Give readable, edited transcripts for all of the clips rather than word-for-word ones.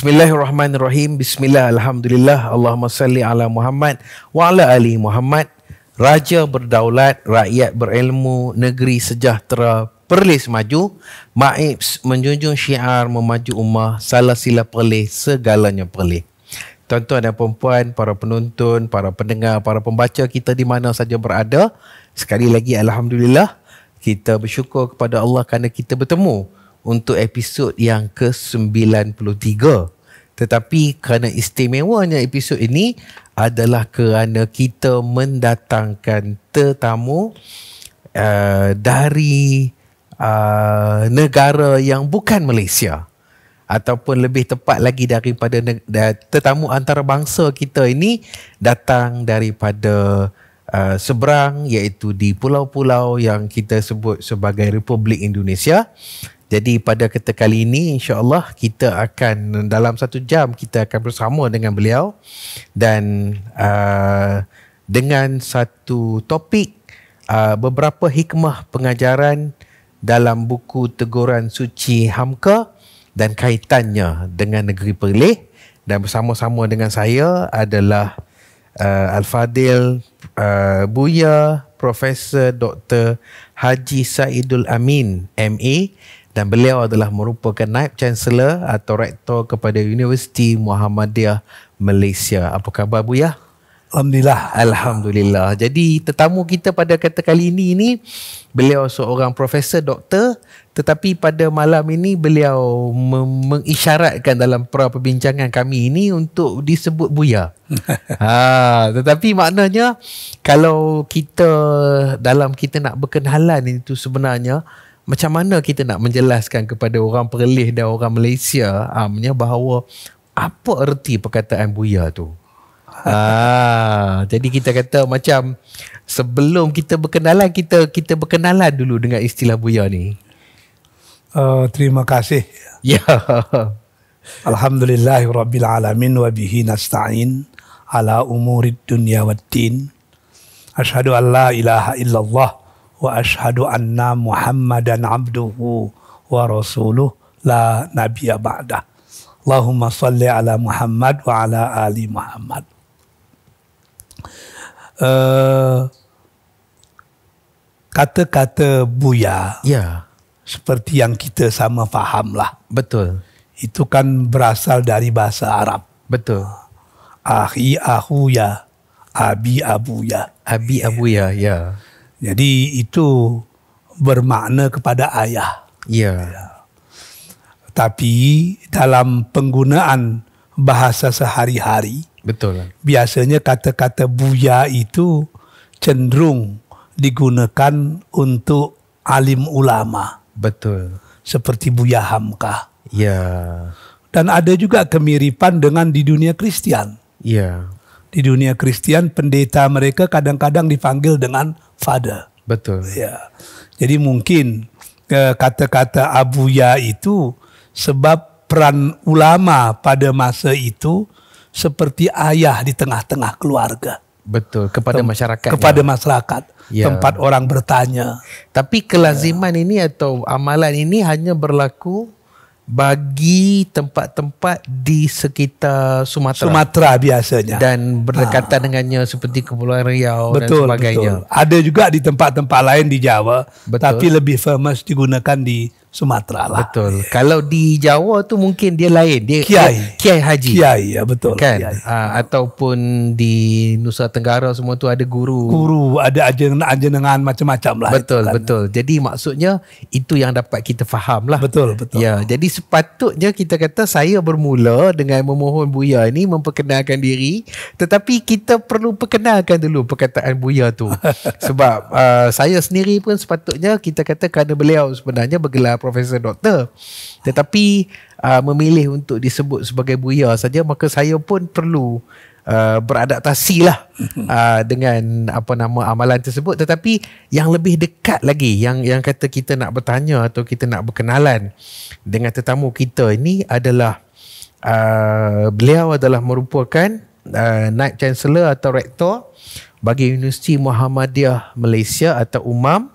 Bismillahirrahmanirrahim. Bismillah, alhamdulillah, Allahumma salli ala Muhammad wa ala ali Muhammad. Raja berdaulat, rakyat berilmu, negeri sejahtera, Perlis maju. Maibs menjunjung syiar memaju ummah, salah sila perlis, segalanya perlis. Tuan-tuan dan puan-puan, para penonton, para pendengar, para pembaca kita di mana saja berada, sekali lagi alhamdulillah, kita bersyukur kepada Allah kerana kita bertemu untuk episod yang ke-93. Tetapi kerana istimewanya episod ini adalah kerana kita mendatangkan tetamu dari negara yang bukan Malaysia, ataupun lebih tepat lagi daripada tetamu antarabangsa kita ini datang daripada seberang, iaitu di pulau-pulau yang kita sebut sebagai Republik Indonesia. Jadi pada kali ini insya-Allah kita akan dalam 1 jam kita akan bersama dengan beliau dan dengan satu topik beberapa hikmah pengajaran dalam buku Teguran Suci Hamka dan kaitannya dengan negeri Perlis. Dan bersama-sama dengan saya adalah Al-Fadil Buya Profesor Dr. Haji Saidul Amin MA, dan beliau adalah merupakan Naib Chancellor atau Rektor kepada Universiti Muhammadiyah Malaysia. Apa khabar Buya? Alhamdulillah. Alhamdulillah. Jadi tetamu kita pada kali ini beliau seorang profesor doktor, tetapi pada malam ini beliau mengisyaratkan dalam perbincangan kami ini untuk disebut Buya. Tetapi maknanya kalau kita nak berkenalan itu sebenarnya macam mana kita nak menjelaskan kepada orang Perlis dan orang Malaysia bahawa apa erti perkataan Buya tu? Jadi kita kata macam sebelum kita berkenalan, kita berkenalan dulu dengan istilah Buya ni. Terima kasih. Ya. Alhamdulillahirabbil alamin wa bihi nasta'in ala umurid dunya waddin. Asyhadu an la ilaha illallah wa asyhadu anna Muhammadan abduhu wa rasuluh la nabiyya ba'dah. Allahumma salli ala Muhammad wa ala ali Muhammad. Kata-kata Buya, ya, seperti yang kita sama faham lah. Betul. Itu kan berasal dari bahasa Arab. Betul. Akhi ahuya, abi abuya. Abi abuya, ya. Jadi itu bermakna kepada ayah. Ya. Tapi dalam penggunaan bahasa sehari-hari, betul, biasanya kata-kata Buya itu cenderung digunakan untuk alim ulama. Betul. Seperti Buya Hamka. Ya. Dan ada juga kemiripan dengan di dunia Kristian. Ya. Di dunia Kristian, pendeta mereka kadang-kadang dipanggil dengan Father. Betul. Ya. Jadi mungkin kata-kata Abuya itu sebab peran ulama pada masa itu seperti ayah di tengah-tengah keluarga. Betul, kepada masyarakat. Kepada masyarakat, ya. Tempat orang bertanya. Tapi kelaziman ini atau amalan ini hanya berlaku bagi tempat-tempat di sekitar Sumatera. Sumatera biasanya. Dan berdekatan dengannya seperti Kepulauan Riau dan sebagainya. Betul. Ada juga di tempat-tempat lain di Jawa. Betul. Tapi lebih famous digunakan di Sumatera lah. Betul. Kalau di Jawa tu mungkin dia lain. Dia Kiai Haji. Kiai, ya betul. Kan? Kiai. Ataupun di Nusa Tenggara semua tu ada guru. Guru, ada ajengan macam-macam lah. Betul, kan. betul. Jadi maksudnya itu yang dapat kita faham lah. Betul, betul. Ya, jadi sepatutnya kita kata saya bermula dengan memohon Buya ni memperkenalkan diri, tetapi kita perlu perkenalkan dulu perkataan Buya tu. Sebab saya sendiri pun sepatutnya kita kata kerana beliau sebenarnya bergelar Profesor Doktor, tetapi memilih untuk disebut sebagai Buya saja, maka saya pun perlu beradaptasi lah dengan amalan tersebut. Tetapi yang lebih dekat lagi, yang kata kita nak bertanya atau kita nak berkenalan dengan tetamu kita ini adalah beliau adalah merupakan Naib Chancellor atau Rektor bagi Universiti Muhammadiyah Malaysia atau UMAM.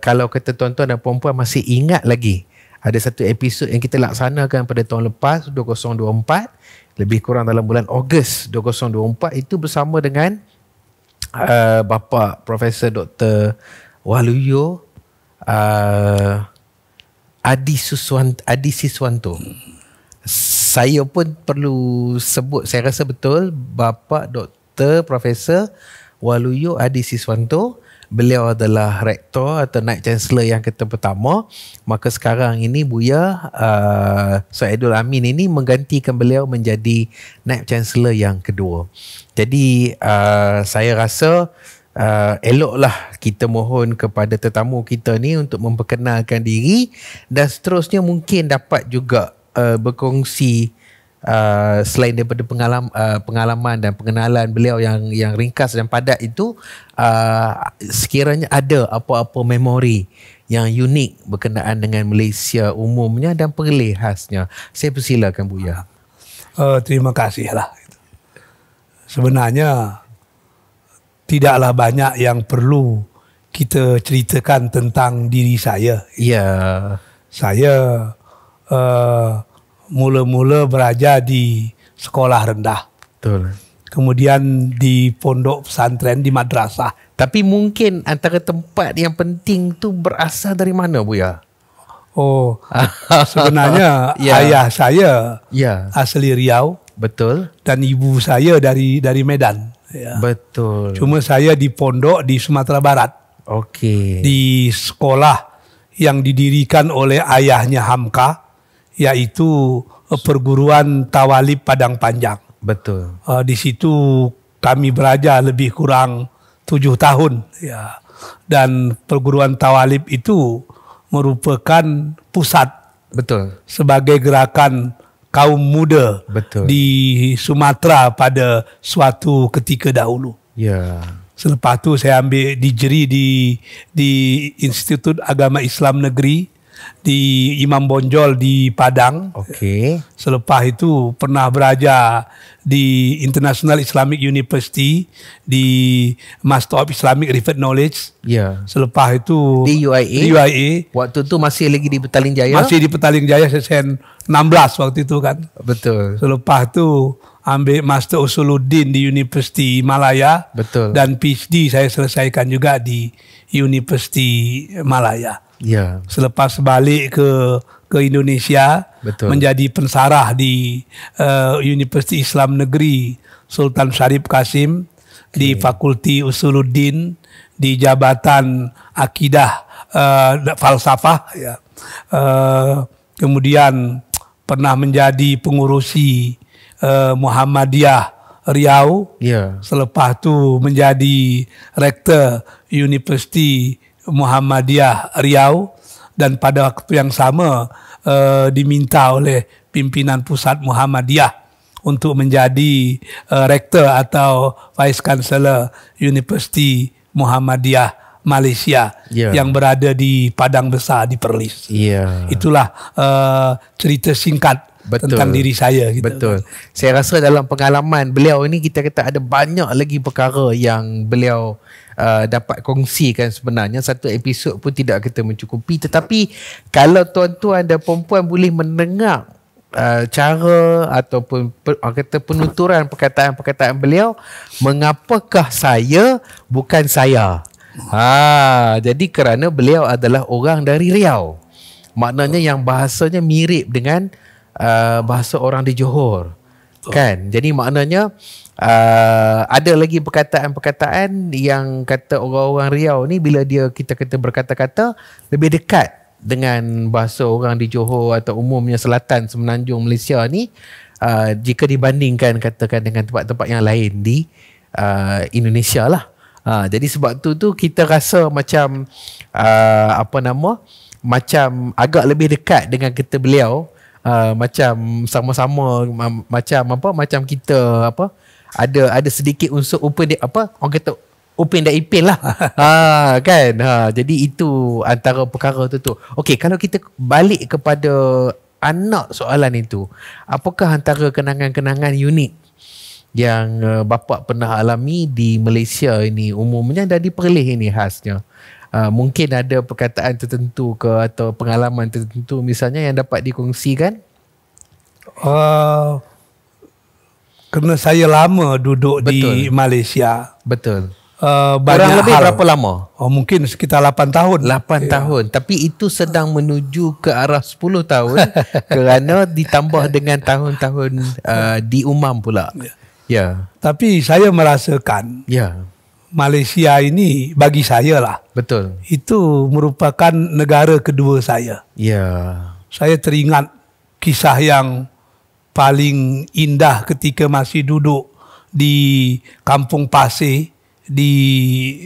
Kalau kata tuan-tuan dan puan-puan masih ingat lagi ada satu episod yang kita laksanakan pada tahun lepas 2024, lebih kurang dalam bulan Ogos 2024, itu bersama dengan Bapa Profesor Dr. Waluyo Adi Siswanto. Saya pun perlu sebut, saya rasa betul, Bapa Dr. Profesor Waluyo Adi Siswanto. Beliau adalah rektor atau naib chancellor yang pertama. Maka sekarang ini Buya Saidul Amin ini menggantikan beliau menjadi naib chancellor yang kedua. Jadi saya rasa eloklah kita mohon kepada tetamu kita ni untuk memperkenalkan diri, dan seterusnya mungkin dapat juga berkongsi selain daripada pengalaman dan pengenalan beliau yang ringkas dan padat itu, sekiranya ada apa-apa memori yang unik berkenaan dengan Malaysia umumnya dan perleh khasnya. Saya persilakan Buya. Terima kasih lah. Sebenarnya tidaklah banyak yang perlu kita ceritakan tentang diri saya. Ya. Saya mula-mula belajar di sekolah rendah. Betul. Kemudian di pondok pesantren, di madrasah. Tapi mungkin antara tempat yang penting tu berasal dari mana Buya? Oh, sebenarnya ayah saya asli Riau. Betul. Dan ibu saya dari Medan. Ya. Betul. Cuma saya di pondok di Sumatera Barat. Okey. Di sekolah yang didirikan oleh ayahnya Hamka, yaitu perguruan Tawalib Padang Panjang. Betul. Di situ kami belajar lebih kurang 7 tahun. Ya. Dan perguruan Tawalib itu merupakan pusat. Betul. Sebagai gerakan kaum muda. Betul. Di Sumatera pada suatu ketika dahulu. Ya. Selepas tu saya ambil degree di Institut Agama Islam Negeri di Imam Bonjol di Padang. Okey. Selepas itu pernah belajar di International Islamic University di Master of Islamic Referred Knowledge. Ya. Selepas itu di UIA. Waktu tu masih lagi di Petaling Jaya. Masih di Petaling Jaya, sesen 16 waktu itu kan. Betul. Selepas tu ambil Master Usuluddin di Universiti Malaya. Betul. Dan PhD saya selesaikan juga di Universiti Malaya. Ya. Selepas balik ke Indonesia, betul, menjadi pensarah di Universiti Islam Negeri Sultan Syarif Kasim, di Fakulti Usuluddin, di Jabatan Akidah Falsafah. Ya. Kemudian pernah menjadi pengurusi Muhammadiyah Riau. Ya. Selepas tu menjadi rektor Universiti Muhammadiyah Riau, dan pada waktu yang sama diminta oleh pimpinan pusat Muhammadiyah untuk menjadi rektor atau vice chancellor Universiti Muhammadiyah Malaysia, yang berada di Padang Besar di Perlis. Itulah cerita singkat, betul, tentang diri saya. Gitu. Betul. Saya rasa dalam pengalaman beliau ini kita kata ada banyak lagi perkara yang beliau dapat kongsikan sebenarnya. Satu episod pun tidak kita mencukupi. Tetapi kalau tuan-tuan dan perempuan boleh mendengar cara ataupun kata penuturan perkataan-perkataan beliau, mengapakah saya bukan saya? Jadi kerana beliau adalah orang dari Riau. Maknanya yang bahasanya mirip dengan bahasa orang di Johor, kan? Jadi maknanya ada lagi perkataan-perkataan yang kata orang-orang Riau ni, bila kita kata berkata-kata lebih dekat dengan bahasa orang di Johor atau umumnya selatan semenanjung Malaysia ni, jika dibandingkan katakan dengan tempat-tempat yang lain di Indonesia lah. Jadi sebab tu kita rasa macam macam agak lebih dekat dengan kita beliau. Macam sama-sama macam kita ada sedikit unsur open orang kata open dan ipin lah. Kan. Jadi itu antara perkara tu. Okey, kalau kita balik kepada anak soalan itu, apakah antara kenangan-kenangan unik yang bapa pernah alami di Malaysia ini umumnya dan di Perlis ini khasnya? Mungkin ada perkataan tertentu ke atau pengalaman tertentu misalnya yang dapat dikongsikan? Kerana saya lama duduk Betul. di Malaysia. Betul. Banyak Kurang lebih hal. berapa lama? Mungkin sekitar 8 tahun. 8 tahun. Tapi itu sedang menuju ke arah 10 tahun kerana ditambah dengan tahun-tahun di Umam pula. Ya. Tapi saya merasakan Ya. Malaysia ini bagi saya lah, Betul. itu merupakan negara kedua saya. Ya. Saya teringat kisah yang paling indah ketika masih duduk di Kampung Pasir di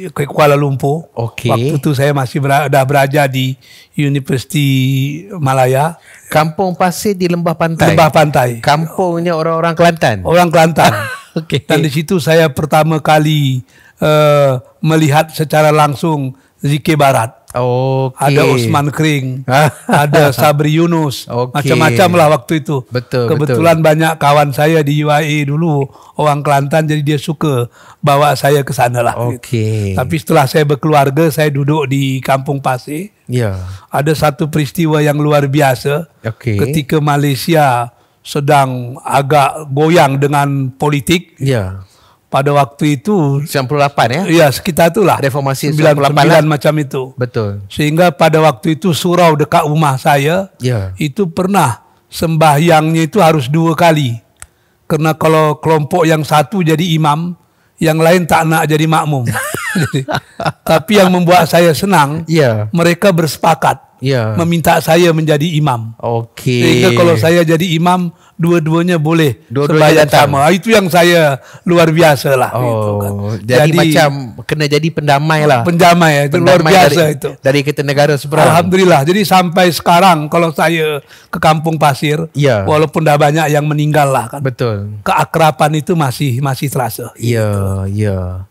Kuala Lumpur. Okey. Waktu itu saya masih dah belajar di Universiti Malaya. Kampung Pasir di Lembah Pantai. Lembah Pantai. Kampungnya orang-orang Kelantan. Orang Kelantan. Okey. Dan di situ saya pertama kali melihat secara langsung Zikir Barat. Okey. Ada Osman Kering, ada Sabri Yunus, Okey. macam-macam lah waktu itu. Betul. Kebetulan banyak kawan saya di UIA dulu orang Kelantan, jadi dia suka bawa saya ke sana lah. Okey. Gitu. Tapi setelah saya berkeluarga, saya duduk di Kampung Pasir. Ya. Ada satu peristiwa yang luar biasa. Okey. Ketika Malaysia sedang agak goyang dengan politik. Ya. Pada waktu itu 98 ya? ya sekitar itulah, Reformasi 99 98 lah. macam itu. Betul. Sehingga pada waktu itu surau dekat rumah saya Ya. itu pernah sembahyangnya itu harus 2 kali. Karena kalau kelompok yang satu jadi imam, yang lain tak nak jadi makmum. Tapi yang membuat saya senang, Ya. mereka bersepakat Ya. meminta saya menjadi imam. Okey. Sehingga kalau saya jadi imam, dua-duanya boleh Dua-duanya sembahyang datang. sama. Itu yang saya luar biasa lah. Gitu kan. Jadi macam kena jadi pendamai lah. Pendamai, itu luar biasa dari, itu. Dari Kertanegara seberang. Alhamdulillah. Jadi sampai sekarang kalau saya ke Kampung Pasir, Ya. walaupun dah banyak yang meninggal lah kan, Betul. keakraban itu masih terasa. Ya, ya.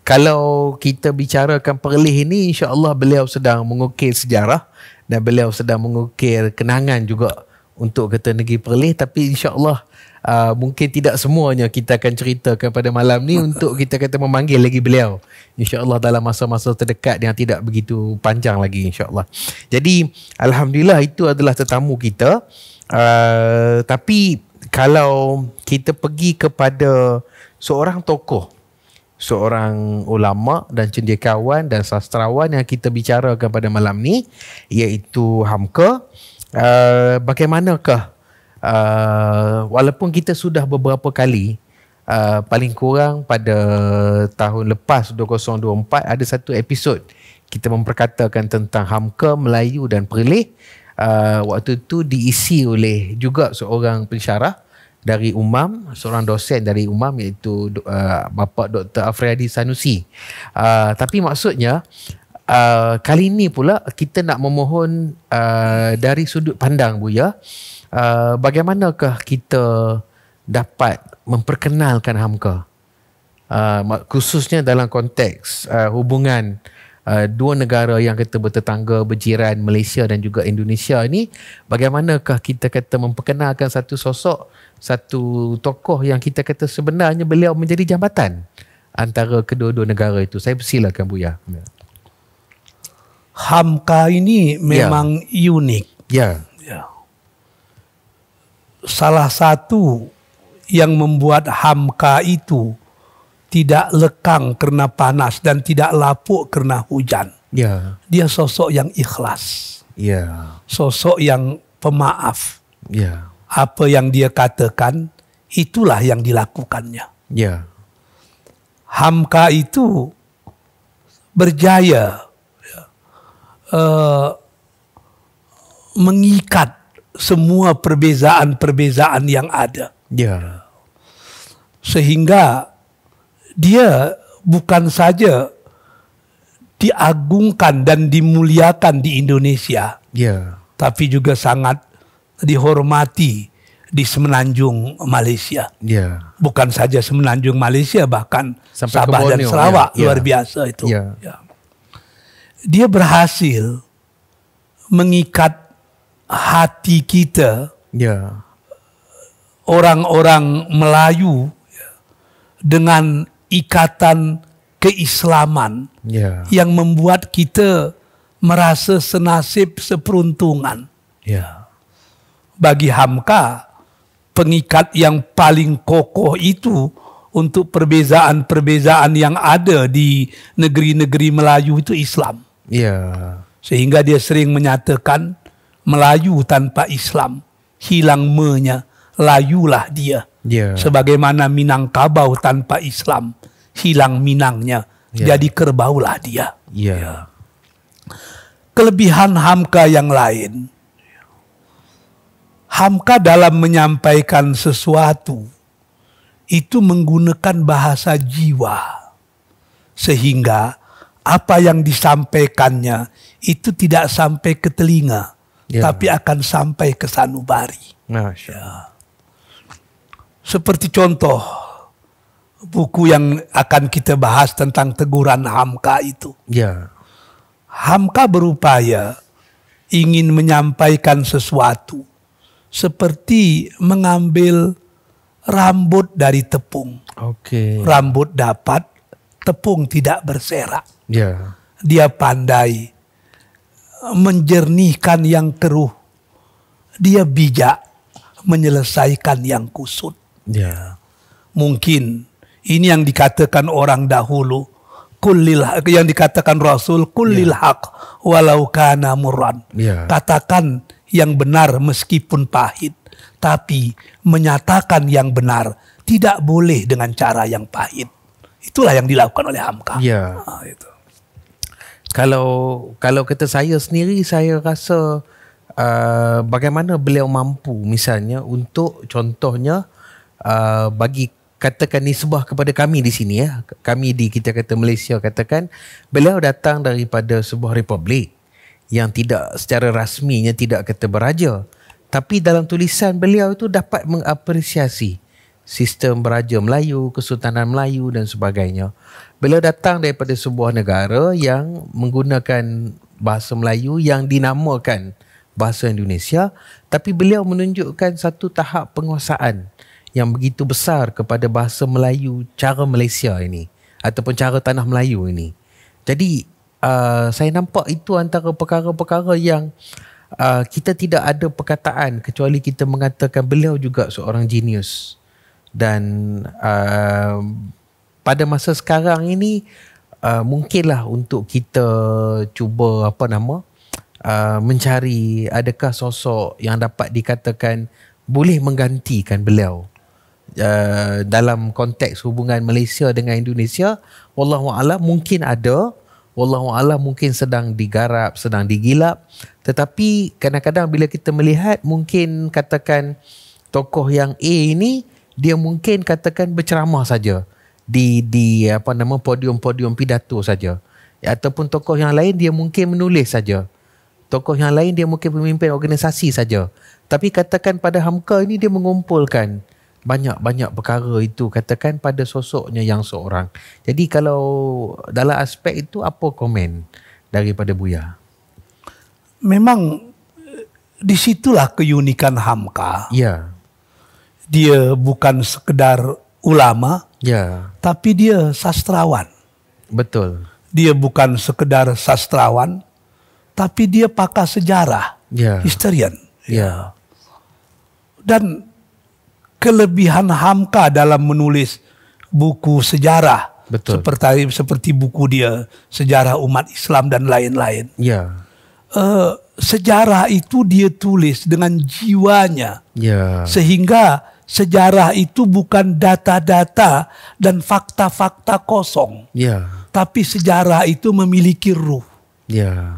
Kalau kita bicarakan Perlis ini, insya-Allah beliau sedang mengukir sejarah dan beliau sedang mengukir kenangan juga untuk kata negeri Perlis, tapi insya-Allah mungkin tidak semuanya kita akan ceritakan pada malam ni untuk kita kata memanggil lagi beliau. InsyaAllah dalam masa-masa terdekat yang tidak begitu panjang lagi insyaAllah. Jadi alhamdulillah itu adalah tetamu kita. Tapi kalau kita pergi kepada seorang tokoh, seorang ulama dan cendekiawan dan sastrawan yang kita bicarakan pada malam ni, iaitu Hamka. Bagaimanakah walaupun kita sudah beberapa kali paling kurang pada tahun lepas 2024 ada satu episod kita memperkatakan tentang Hamka, Melayu dan Perlis. Waktu itu diisi oleh juga seorang pensyarah dari UMAM, seorang dosen dari UMAM iaitu Bapak Dr. Afriyadi Sanusi. Tapi maksudnya kali ini pula kita nak memohon dari sudut pandang Buya, bagaimanakah kita dapat memperkenalkan Hamka, khususnya dalam konteks hubungan dua negara yang kita bertetangga berjiran, Malaysia dan juga Indonesia ni. Bagaimanakah kita kata memperkenalkan satu sosok, satu tokoh yang kita kata sebenarnya beliau menjadi jambatan antara kedua-dua negara itu. Saya persilakan Buya. Hamka ini memang unik. Ya. Ya. Salah satu yang membuat Hamka itu tidak lekang kerana panas dan tidak lapuk kerana hujan. Ya. Dia sosok yang ikhlas. Ya. Sosok yang pemaaf. Ya. Apa yang dia katakan, itulah yang dilakukannya. Ya. Hamka itu berjaya mengikat semua perbezaan-perbezaan yang ada. Ya. Sehingga dia bukan saja diagungkan dan dimuliakan di Indonesia, Ya. tapi juga sangat dihormati di semenanjung Malaysia. Ya. Bukan saja semenanjung Malaysia, bahkan Sampai Sabah ke dan Borneo, Sarawak. ya. Luar biasa itu. Ya. Ya. Dia berhasil mengikat hati kita, Ya. orang-orang Melayu, dengan ikatan keislaman Ya. yang membuat kita merasa senasib seperuntungan. Ya. Bagi Hamka, pengikat yang paling kokoh itu untuk perbezaan-perbezaan yang ada di negeri-negeri Melayu itu Islam. Ya. Sehingga dia sering menyatakan Melayu tanpa Islam hilang me-nya, layulah dia. Ya. Sebagaimana Minangkabau tanpa Islam hilang Minangnya, Ya. jadi kerbaulah dia. Ya. Kelebihan Hamka yang lain, Hamka dalam menyampaikan sesuatu itu menggunakan bahasa jiwa, sehingga apa yang disampaikannya itu tidak sampai ke telinga, Ya. tapi akan sampai ke sanubari. Masya Allah. Seperti contoh buku yang akan kita bahas tentang teguran Hamka itu. Ya. Hamka berupaya ingin menyampaikan sesuatu seperti mengambil rambut dari tepung. Okey. Rambut dapat, tepung tidak berserak. Ya. Dia pandai menjernihkan yang keruh. Dia bijak menyelesaikan yang kusut. Ya. Mungkin ini yang dikatakan orang dahulu, yang dikatakan Rasul, kullil haq walau kana murran. Ya. Katakan yang benar meskipun pahit, tapi menyatakan yang benar tidak boleh dengan cara yang pahit. Itulah yang dilakukan oleh Hamka. Ya. Itu. Kalau kata saya sendiri, saya rasa bagaimana beliau mampu misalnya untuk contohnya bagi katakan nisbah kepada kami di sini ya. Kami di kita kata Malaysia katakan beliau datang daripada sebuah republik yang tidak secara rasminya tidak kata beraja. Tapi dalam tulisan beliau itu dapat mengapresiasi sistem beraja Melayu, Kesultanan Melayu dan sebagainya. Beliau datang daripada sebuah negara yang menggunakan bahasa Melayu yang dinamakan bahasa Indonesia, tapi beliau menunjukkan satu tahap penguasaan yang begitu besar kepada bahasa Melayu cara Malaysia ini ataupun cara tanah Melayu ini. Jadi saya nampak itu antara perkara-perkara yang kita tidak ada perkataan kecuali kita mengatakan beliau juga seorang genius. Dan pada masa sekarang ini mungkinlah untuk kita cuba mencari adakah sosok yang dapat dikatakan boleh menggantikan beliau dalam konteks hubungan Malaysia dengan Indonesia. Wallahu a'lam, mungkin ada, wallahu a'lam, mungkin sedang digarap, sedang digilap. Tetapi kadang-kadang bila kita melihat, mungkin katakan tokoh yang A ini dia mungkin katakan berceramah saja di podium-podium pidato saja, ataupun tokoh yang lain dia mungkin menulis saja, tokoh yang lain dia mungkin pemimpin organisasi saja. Tapi katakan pada Hamka ini dia mengumpulkan banyak-banyak perkara itu katakan pada sosoknya yang seorang. Jadi kalau dalam aspek itu apa komen daripada Buya? Memang disitulah keunikan Hamka. Ya. Dia bukan sekedar ulama, Ya. tapi dia sastrawan. Betul. Dia bukan sekedar sastrawan, tapi dia pakar sejarah, Ya. historian. Ya. Dan kelebihan Hamka dalam menulis buku sejarah, Betul. seperti buku dia Sejarah Umat Islam dan lain-lain. Ya. Sejarah itu dia tulis dengan jiwanya, Ya. sehingga sejarah itu bukan data-data dan fakta-fakta kosong, Ya. tapi sejarah itu memiliki ruh. Ya.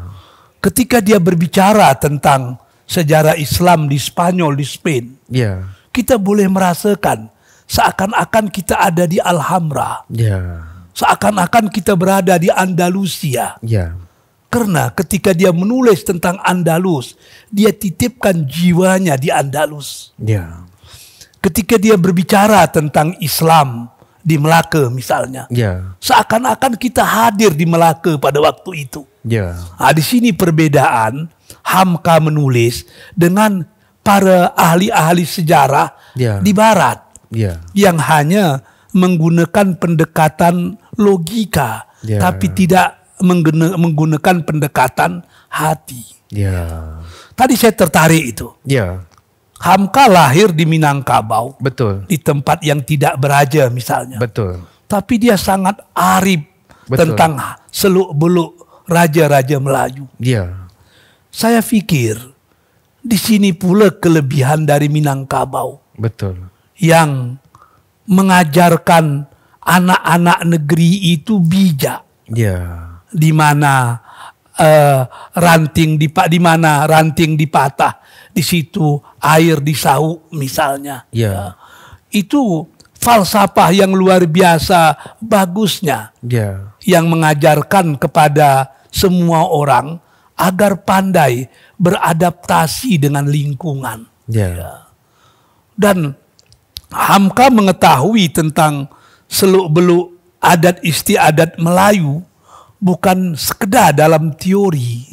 Ketika dia berbicara tentang sejarah Islam di Spanyol, di Spain, Ya. kita boleh merasakan seakan-akan kita ada di Alhambra, Ya. seakan-akan kita berada di Andalusia. Ya. Karena ketika dia menulis tentang Andalus, dia titipkan jiwanya di Andalus. Ya. Ketika dia berbicara tentang Islam di Melaka misalnya, Ya. seakan-akan kita hadir di Melaka pada waktu itu. Ya. Di sini perbedaan Hamka menulis dengan para ahli-ahli sejarah Ya. di Barat Ya. yang hanya menggunakan pendekatan logika, tapi tidak menggunakan pendekatan hati. Tadi saya tertarik itu. Hamka lahir di Minangkabau. Betul. Di tempat yang tidak beraja misalnya. Betul. Tapi dia sangat arif tentang seluk-beluk raja-raja Melayu. Saya pikir di sini pula kelebihan dari Minangkabau. Betul. Yang mengajarkan anak-anak negeri itu bijak. Di mana ranting dipatah, di situ air disauk misalnya. Itu falsafah yang luar biasa bagusnya. Yang mengajarkan kepada semua orang agar pandai beradaptasi dengan lingkungan. Dan Hamka mengetahui tentang seluk-beluk adat istiadat Melayu bukan sekedar dalam teori,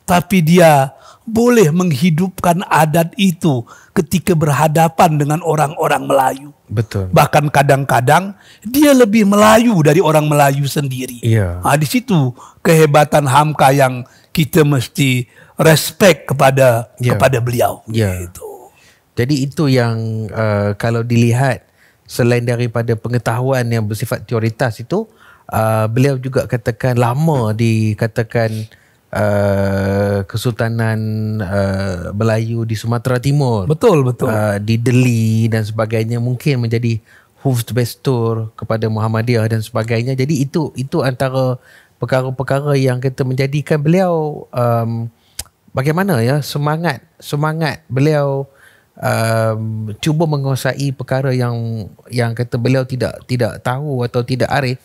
tapi dia boleh menghidupkan adat itu ketika berhadapan dengan orang-orang Melayu. Betul. Bahkan kadang-kadang dia lebih Melayu dari orang Melayu sendiri. Di situ kehebatan Hamka yang kita mesti respect kepada beliau. Gitu. Jadi itu yang kalau dilihat selain daripada pengetahuan yang bersifat teoritas itu, beliau juga katakan lama dikatakan Kesultanan Melayu di Sumatera Timur. Betul. Di Deli dan sebagainya mungkin menjadi Hufdbestur kepada Muhammadiyah dan sebagainya. Jadi itu antara perkara-perkara yang kita menjadikan beliau bagaimana semangat beliau cuba menguasai perkara yang kata beliau tidak tahu atau tidak arif,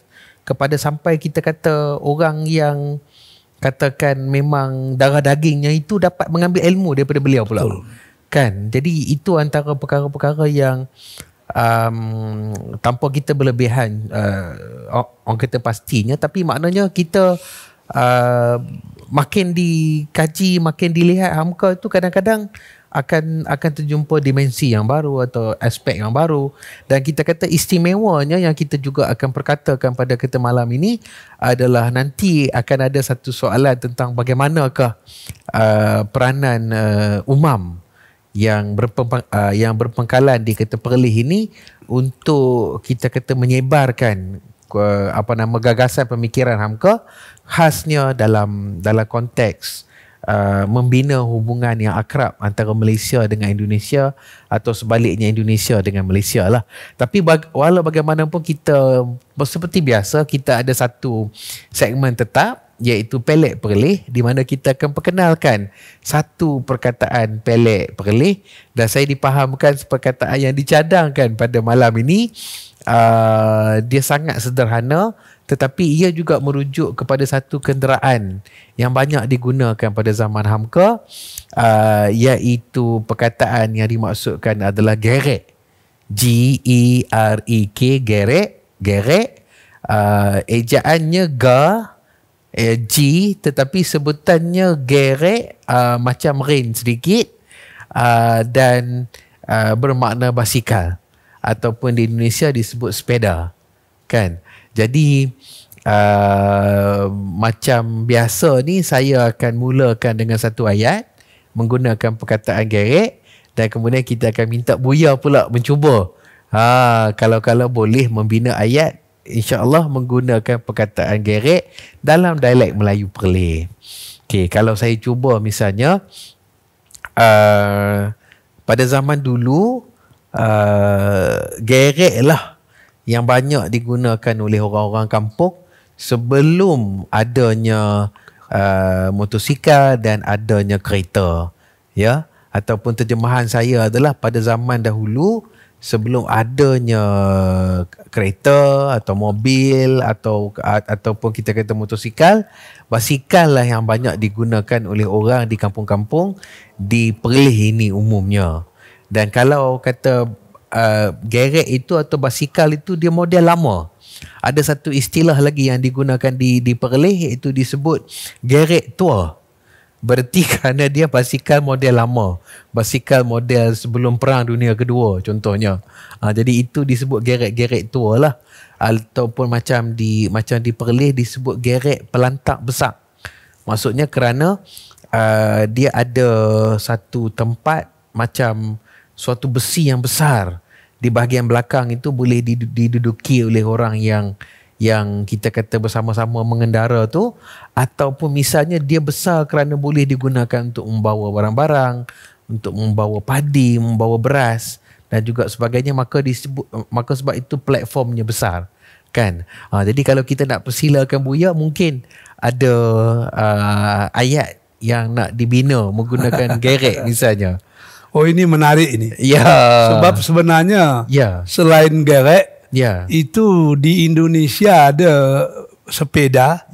kepada sampai kita kata orang yang katakan memang darah dagingnya itu dapat mengambil ilmu daripada beliau pula. Kan? Jadi itu antara perkara-perkara yang tanpa kita berlebihan orang kata pastinya, tapi maknanya kita makin dikaji, makin dilihat Hamka itu kadang-kadang akan terjumpa dimensi yang baru atau aspek yang baru. Dan kita kata istimewanya yang kita juga akan perkatakan pada kita malam ini adalah nanti akan ada satu soalan tentang bagaimanakah peranan umam yang berpangkalan di Kota Perlis ini untuk kita kata menyebarkan gagasan pemikiran Hamka, khasnya dalam konteks membina hubungan yang akrab antara Malaysia dengan Indonesia atau sebaliknya Indonesia dengan Malaysia lah. Tapi walau bagaimanapun kita seperti biasa kita ada satu segmen tetap iaitu Pelik Perlis, di mana kita akan perkenalkan satu perkataan Pelik Perlis, dan saya dipahamkan perkataan yang dicadangkan pada malam ini dia sangat sederhana tetapi ia juga merujuk kepada satu kenderaan yang banyak digunakan pada zaman Hamka, iaitu perkataan yang dimaksudkan adalah gerek. G-E-R-E-K, gerek. Ejaannya G, tetapi sebutannya gerek, macam rain sedikit, dan bermakna basikal ataupun di Indonesia disebut sepeda, kan? Jadi macam biasa ni saya akan mulakan dengan satu ayat menggunakan perkataan gerek, dan kemudian kita akan minta Buya pula mencuba kalau boleh membina ayat insya-Allah menggunakan perkataan gerek dalam dialek Melayu Perlis. Okey, kalau saya cuba misalnya pada zaman dulu gerek lah yang banyak digunakan oleh orang-orang kampung sebelum adanya motosikal dan adanya kereta, ya. Ataupun terjemahan saya adalah pada zaman dahulu sebelum adanya kereta atau mobil ataupun kita kata motosikal, basikal lah yang banyak digunakan oleh orang di kampung-kampung di Perlis ini umumnya. Dan kalau kata gerek itu atau basikal itu dia model lama. Ada satu istilah lagi yang digunakan di Perlis, iaitu disebut gerek tua. berhenti kerana dia basikal model lama, basikal model sebelum Perang Dunia Kedua contohnya. Jadi itu disebut gerek-gerek tua lah. Ataupun macam di Perlis disebut gerek pelantak besar. Maksudnya kerana dia ada satu tempat macam suatu besi yang besar di bahagian belakang, itu boleh diduduki oleh orang yang kita kata bersama-sama mengendara tu, ataupun misalnya dia besar kerana boleh digunakan untuk membawa barang-barang, untuk membawa padi, membawa beras dan juga sebagainya, maka sebab itu platformnya besar kan. Jadi kalau kita nak persilakan Buya, mungkin ada ayat yang nak dibina menggunakan gerek misalnya. Oh, ini menarik ini. Ya. Sebab sebenarnya selain gerek, itu di Indonesia ada sepeda,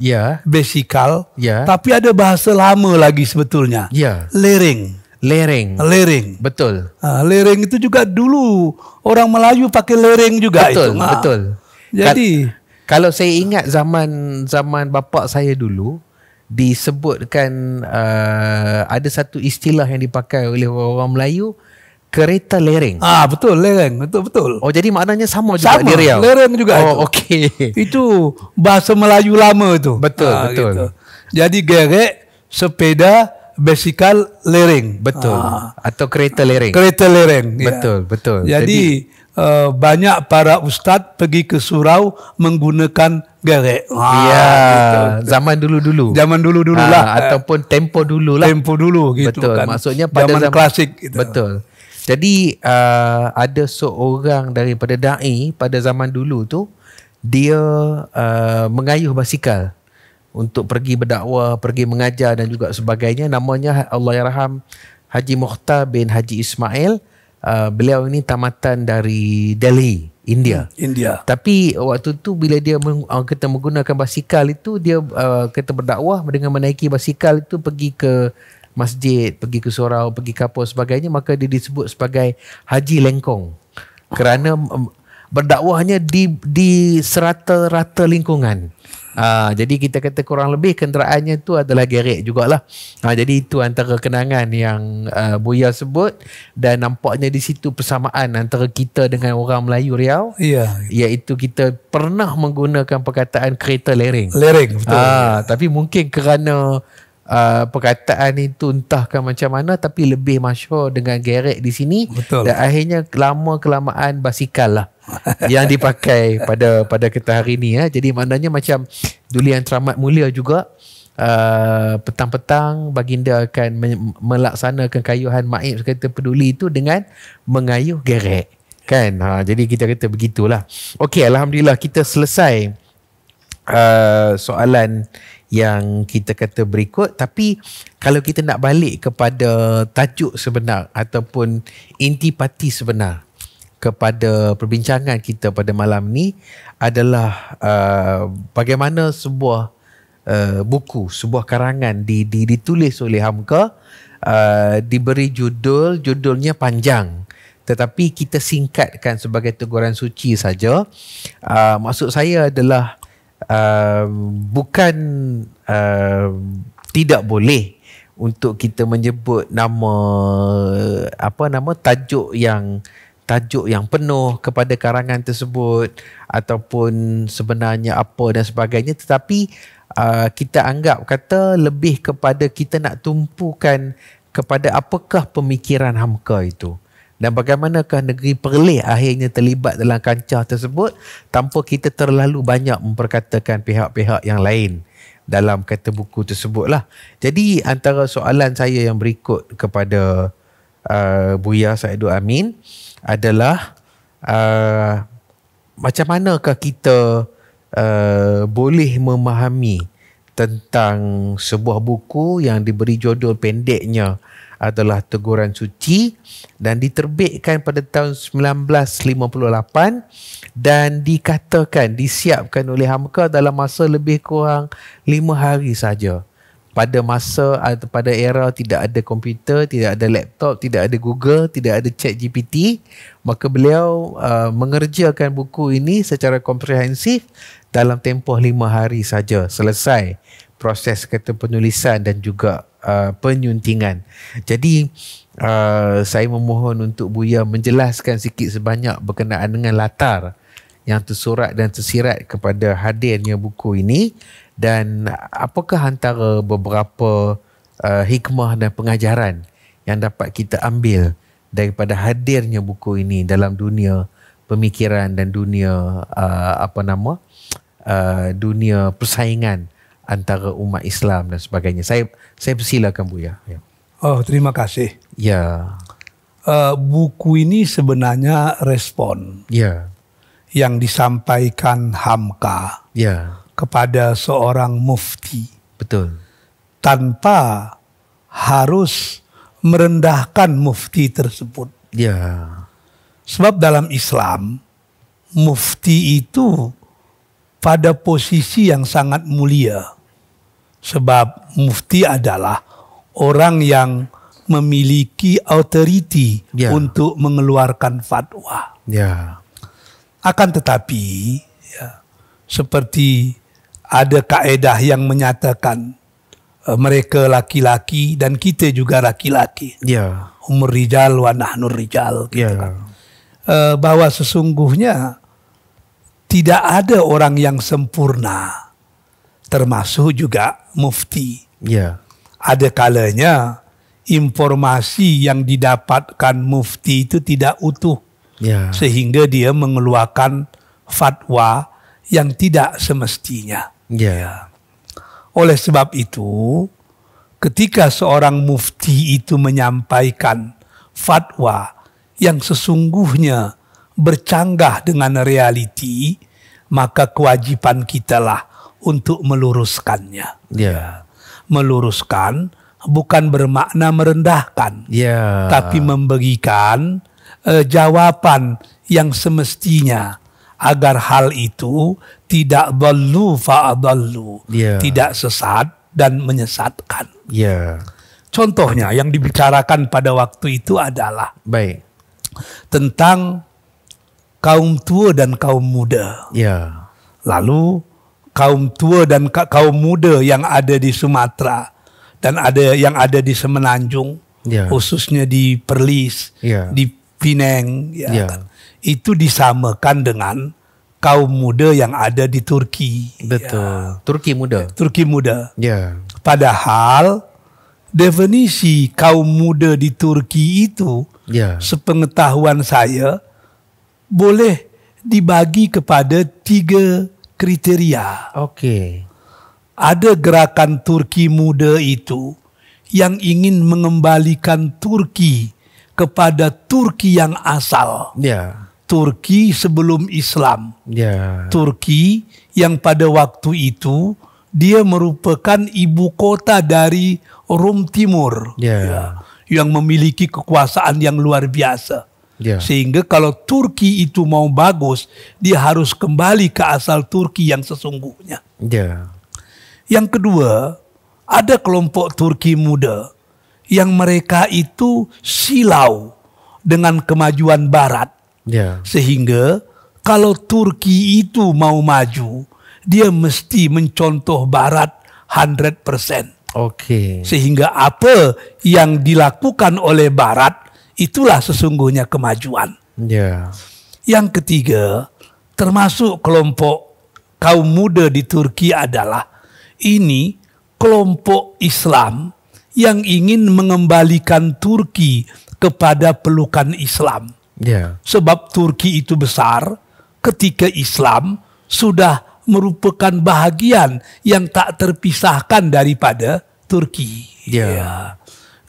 basikal, tapi ada bahasa lama lagi sebetulnya. Lereng. Betul. Lereng itu juga dulu orang Melayu pakai lereng juga. Betul. Jadi kalau saya ingat zaman bapa saya dulu, disebutkan ada satu istilah yang dipakai oleh orang Melayu, kereta lereng. Betul, lereng. Betul. Oh, jadi maknanya sama juga di Riau. Lereng juga itu. Okey. Itu bahasa Melayu lama tu. Betul. Gitu. Jadi gerek, sepeda, basikal, lereng. Betul. Atau kereta lereng. Betul. Jadi banyak para ustaz pergi ke surau menggunakan gerek. Gitu. Zaman dulu lah. Ataupun tempo dulu lah. Tempo dulu gitu. Betul. Kan. Maksudnya pada zaman klasik gitu. Betul. Jadi ada seorang daripada da'i pada zaman dulu tu, dia mengayuh basikal untuk pergi berdakwah, pergi mengajar dan juga sebagainya. Namanya Allahyarham Haji Mukhtar bin Haji Ismail. Beliau ini tamatan dari Delhi, India. Tapi waktu tu bila dia kita menggunakan basikal itu, dia kita berdakwah dengan menaiki basikal itu pergi ke masjid, pergi ke surau, pergi ke apa sebagainya, maka dia disebut sebagai Haji Lengkong. Kerana berdakwahnya di serata-rata lingkungan. Jadi kita kata kurang lebih kenderaannya tu adalah gerek jugalah. Jadi itu antara kenangan yang Buya sebut, dan nampaknya di situ persamaan antara kita dengan orang Melayu Riau. Iaitu kita pernah menggunakan perkataan kereta lereng. Betul. Tapi mungkin kerana perkataan itu entahkan macam mana, tapi lebih masyhur dengan gerek di sini. Betul. Dan akhirnya lama-kelamaan basikal lah yang dipakai pada kita hari ni. Jadi maknanya macam dulu yang teramat mulia juga, petang-petang baginda akan melaksanakan kayuhan maib kata peduli itu dengan mengayuh gerek kan. Jadi kita kata begitulah. Okey, alhamdulillah kita selesai soalan yang kita kata berikut. Tapi kalau kita nak balik kepada tajuk sebenar ataupun intipati sebenar kepada perbincangan kita pada malam ni adalah bagaimana sebuah buku, sebuah karangan ditulis oleh Hamka, diberi judulnya panjang, tetapi kita singkatkan sebagai teguran suci saja. Maksud saya adalah bukan tidak boleh untuk kita menyebut tajuk yang penuh kepada karangan tersebut ataupun sebenarnya apa dan sebagainya, tetapi kita anggap kata lebih kepada kita nak tumpukan kepada apakah pemikiran Hamka itu dan bagaimanakah negeri Perlis akhirnya terlibat dalam kancah tersebut tanpa kita terlalu banyak memperkatakan pihak-pihak yang lain dalam kata buku tersebut lah. Jadi antara soalan saya yang berikut kepada Buya Saidul Amin adalah macam manakah kita boleh memahami tentang sebuah buku yang diberi judul pendeknya adalah Teguran Suci dan diterbitkan pada tahun 1958 dan disiapkan oleh Hamka dalam masa lebih kurang 5 hari saja. Pada era tidak ada komputer, tidak ada laptop, tidak ada Google, tidak ada ChatGPT, maka beliau mengerjakan buku ini secara komprehensif dalam tempoh 5 hari saja, selesai proses kata penulisan dan juga penyuntingan. Jadi saya memohon untuk Buya menjelaskan sikit sebanyak berkenaan dengan latar yang tersurat dan tersirat kepada hadirnya buku ini, dan apakah antara beberapa hikmah dan pengajaran yang dapat kita ambil daripada hadirnya buku ini dalam dunia pemikiran dan dunia dunia persaingan antara umat Islam dan sebagainya. Saya persilakan Buya. Ya. Oh, terima kasih. Ya. Buku ini sebenarnya respon yang disampaikan Hamka kepada seorang mufti. Betul. Tanpa harus merendahkan mufti tersebut. Ya. Sebab dalam Islam, mufti itu pada posisi yang sangat mulia. Sebab mufti adalah orang yang memiliki authority untuk mengeluarkan fatwa. Akan tetapi, seperti ada kaedah yang menyatakan mereka laki-laki dan kita juga laki-laki. Umur rijal wa nahnur rijal. Bahwa sesungguhnya tidak ada orang yang sempurna, termasuk juga mufti. Ada kalanya informasi yang didapatkan mufti itu tidak utuh, sehingga dia mengeluarkan fatwa yang tidak semestinya. Oleh sebab itu, ketika seorang mufti itu menyampaikan fatwa yang sesungguhnya bercanggah dengan realiti, maka kewajiban kitalah untuk meluruskannya. Meluruskan bukan bermakna merendahkan, tapi memberikan jawaban yang semestinya agar hal itu tidak dhallu fa'adhallu, tidak sesat dan menyesatkan. Contohnya yang dibicarakan pada waktu itu adalah tentang kaum tua dan kaum muda. Lalu kaum tua dan kaum muda yang ada di Sumatera dan ada yang ada di Semenanjung, khususnya di Perlis, di Penang, itu disamakan dengan kaum muda yang ada di Turki. Turki muda. Turki muda. Padahal definisi kaum muda di Turki itu, sepengetahuan saya, boleh dibagi kepada 3 kriteria. Ada gerakan Turki muda itu yang ingin mengembalikan Turki kepada Turki yang asal. Turki sebelum Islam. Turki yang pada waktu itu dia merupakan ibu kota dari Rom Timur. Yang memiliki kekuasaan yang luar biasa. Sehingga kalau Turki itu mau bagus, dia harus kembali ke asal Turki yang sesungguhnya. Yang kedua, ada kelompok Turki muda yang mereka itu silau dengan kemajuan Barat. Sehingga kalau Turki itu mau maju, dia mesti mencontoh Barat 100%. Sehingga apa yang dilakukan oleh Barat, itulah sesungguhnya kemajuan. Yang ketiga, termasuk kelompok kaum muda di Turki adalah ini kelompok Islam yang ingin mengembalikan Turki kepada pelukan Islam. Sebab Turki itu besar ketika Islam sudah merupakan bahagian yang tak terpisahkan daripada Turki.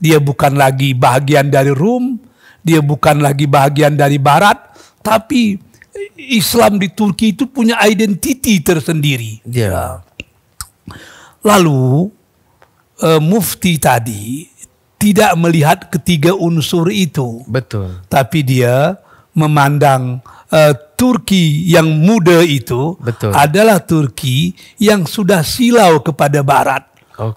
Dia bukan lagi bahagian dari Rum, dia bukan lagi bahagian dari Barat, tapi Islam di Turki itu punya identiti tersendiri. Lalu mufti tadi tidak melihat ketiga unsur itu. Tapi dia memandang Turki yang muda itu adalah Turki yang sudah silau kepada Barat.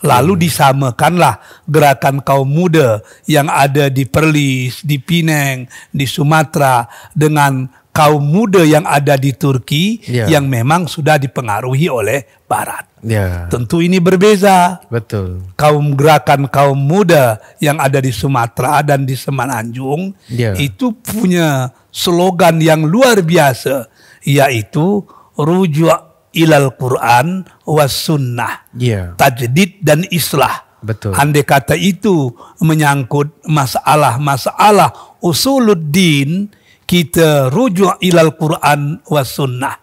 Lalu disamakanlah gerakan kaum muda yang ada di Perlis, di Penang, di Sumatera dengan kaum muda yang ada di Turki Ya. yang memang sudah dipengaruhi oleh Barat. Ya. Tentu ini berbeza. Betul. Gerakan kaum muda yang ada di Sumatera dan di Semenanjung Ya. itu punya slogan yang luar biasa, yaitu rujuk ilal Quran was sunnah, Ya. tajdid dan islah. Betul. Andai kata itu menyangkut masalah-masalah usuluddin, kita rujuk ilal Quran was sunnah.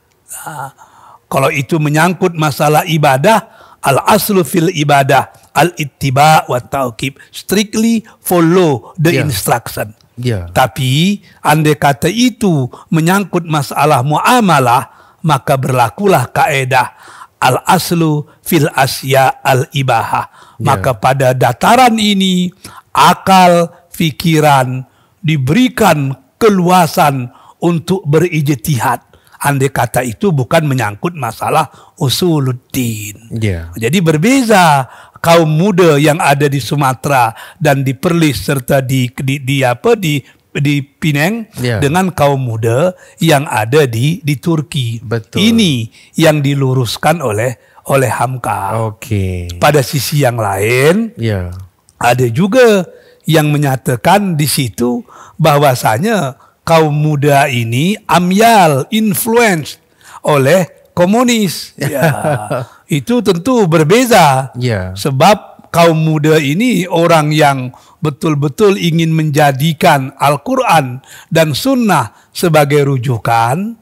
Kalau itu menyangkut masalah ibadah, al aslu fil ibadah al ittiba wa tauqib, strictly follow the Ya. instruction. Ya. Tapi andai kata itu menyangkut masalah muamalah, maka berlakulah kaedah al aslu fil asya al ibahah. Maka pada dataran ini akal, pikiran diberikan keluasan untuk berijtihad. Andai kata itu bukan menyangkut masalah usuluddin. Ya. Jadi berbeza kaum muda yang ada di Sumatera dan di Perlis serta di Penang Ya. dengan kaum muda yang ada di Turki. Betul. Ini yang diluruskan oleh Hamka. Okey. Pada sisi yang lain, Ya. ada juga yang menyatakan di situ bahwasanya kaum muda ini amyal, influence oleh komunis. Ya, itu tentu berbeza. Ya. Sebab kaum muda ini orang yang betul-betul ingin menjadikan Al-Quran dan Sunnah sebagai rujukan.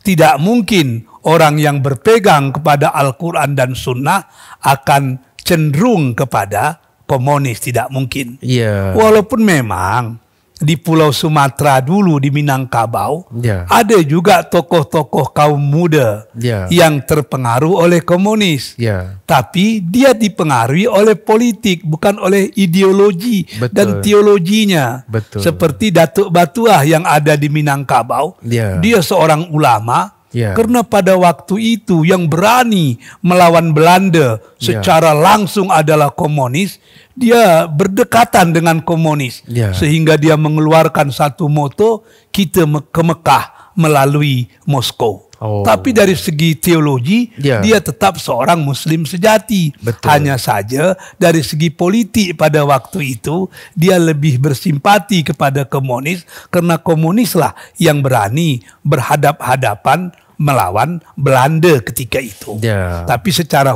Tidak mungkin orang yang berpegang kepada Al-Quran dan Sunnah akan cenderung kepada komunis. Tidak mungkin. Ya. Walaupun memang di Pulau Sumatera dulu di Minangkabau Ya. ada juga tokoh-tokoh kaum muda Ya. yang terpengaruh oleh komunis. Ya. Tapi dia dipengaruhi oleh politik, bukan oleh ideologi Betul. dan teologinya. Betul. Seperti Datuk Batuah yang ada di Minangkabau. Ya. Dia seorang ulama. Ya. Karena pada waktu itu yang berani melawan Belanda secara langsung adalah komunis, dia berdekatan dengan komunis. Ya. Sehingga dia mengeluarkan satu moto, kita ke Mekah melalui Moskow. Oh. Tapi dari segi teologi, Ya. dia tetap seorang Muslim sejati. Betul. Hanya saja dari segi politik pada waktu itu, dia lebih bersimpati kepada komunis, karena komunislah yang berani berhadap-hadapan melawan Belanda ketika itu. Ya. Tapi secara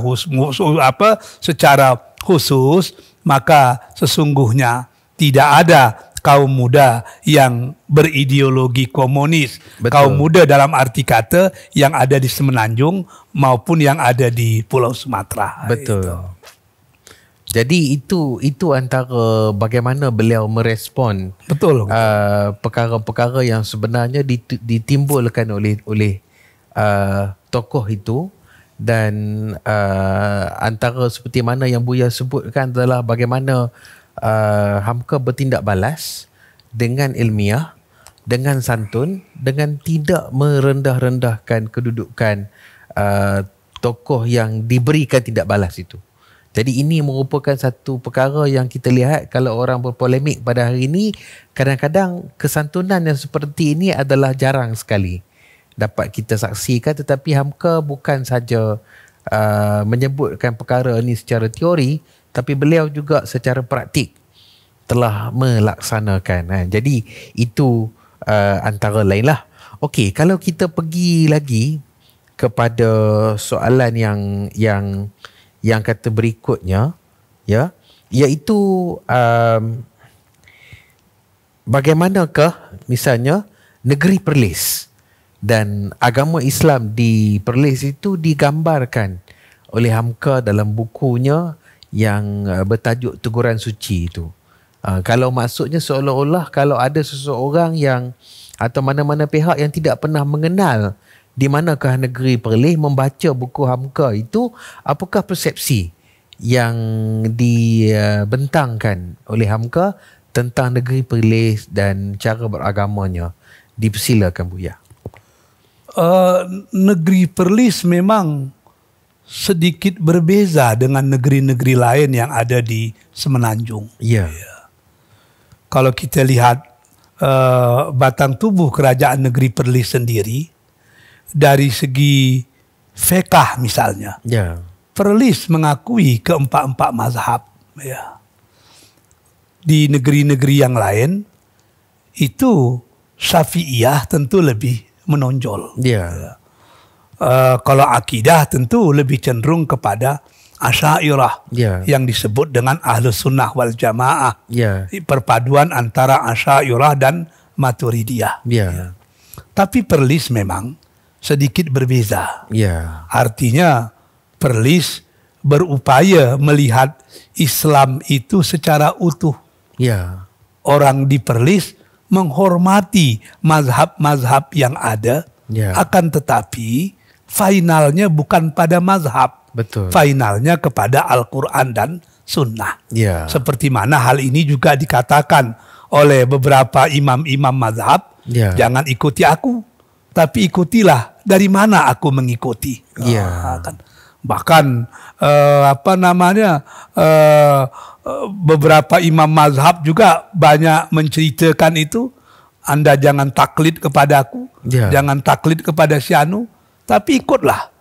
khusus maka sesungguhnya tidak ada kaum muda yang berideologi komunis. Betul. Kaum muda dalam arti kata yang ada di Semenanjung maupun yang ada di Pulau Sumatera. Betul. Itu. Jadi itu antara bagaimana beliau merespon Betul. perkara-perkara yang sebenarnya ditimbulkan oleh tokoh itu, dan antara seperti mana yang Buya sebutkan adalah bagaimana Hamka bertindak balas dengan ilmiah, dengan santun, dengan tidak merendah-rendahkan kedudukan tokoh yang diberikan tindak balas itu. Jadi ini merupakan satu perkara yang kita lihat kalau orang berpolemik pada hari ini, kadang-kadang kesantunan yang seperti ini adalah jarang sekali dapat kita saksikan. Tetapi Hamka bukan saja menyebutkan perkara ini secara teori, tapi beliau juga secara praktik telah melaksanakan. Jadi itu antara lain lah. Okey, kalau kita pergi lagi kepada soalan yang kata berikutnya, ya, iaitu bagaimanakah misalnya negeri Perlis dan agama Islam di Perlis itu digambarkan oleh Hamka dalam bukunya yang bertajuk Teguran Suci itu. Kalau maksudnya seolah-olah kalau ada seseorang yang atau mana-mana pihak yang tidak pernah mengenal di manakah negeri Perlis, membaca buku Hamka itu, apakah persepsi yang dibentangkan oleh Hamka tentang negeri Perlis dan cara beragamanya? Dipersilakan Buya. Negeri Perlis memang sedikit berbeza dengan negeri-negeri lain yang ada di Semenanjung. Ya. Kalau kita lihat batang tubuh kerajaan negeri Perlis sendiri dari segi fiqh misalnya. Ya. Perlis mengakui keempat-empat mazhab. Ya. Di negeri-negeri yang lain itu Syafi'iyah tentu lebih menonjol. Ya. Kalau akidah tentu lebih cenderung kepada Asy'ariyah Ya. yang disebut dengan Ahlus Sunnah wal Jamaah. Ya. Perpaduan antara Asy'ariyah dan Maturidiyah. Ya. Tapi Perlis memang sedikit berbeza. Ya. Artinya Perlis berupaya melihat Islam itu secara utuh. Ya. Orang di Perlis menghormati mazhab-mazhab yang ada, Ya. akan tetapi finalnya bukan pada mazhab. Betul. Finalnya kepada Al-Quran dan Sunnah. Ya. Seperti mana hal ini juga dikatakan oleh beberapa imam-imam mazhab. Ya. Jangan ikuti aku, tapi ikutilah dari mana aku mengikuti. Ya. Kan. Bahkan beberapa imam mazhab juga banyak menceritakan itu. Anda jangan taklid kepada aku, Ya. jangan taklid kepada si anu, tapi ikutlah.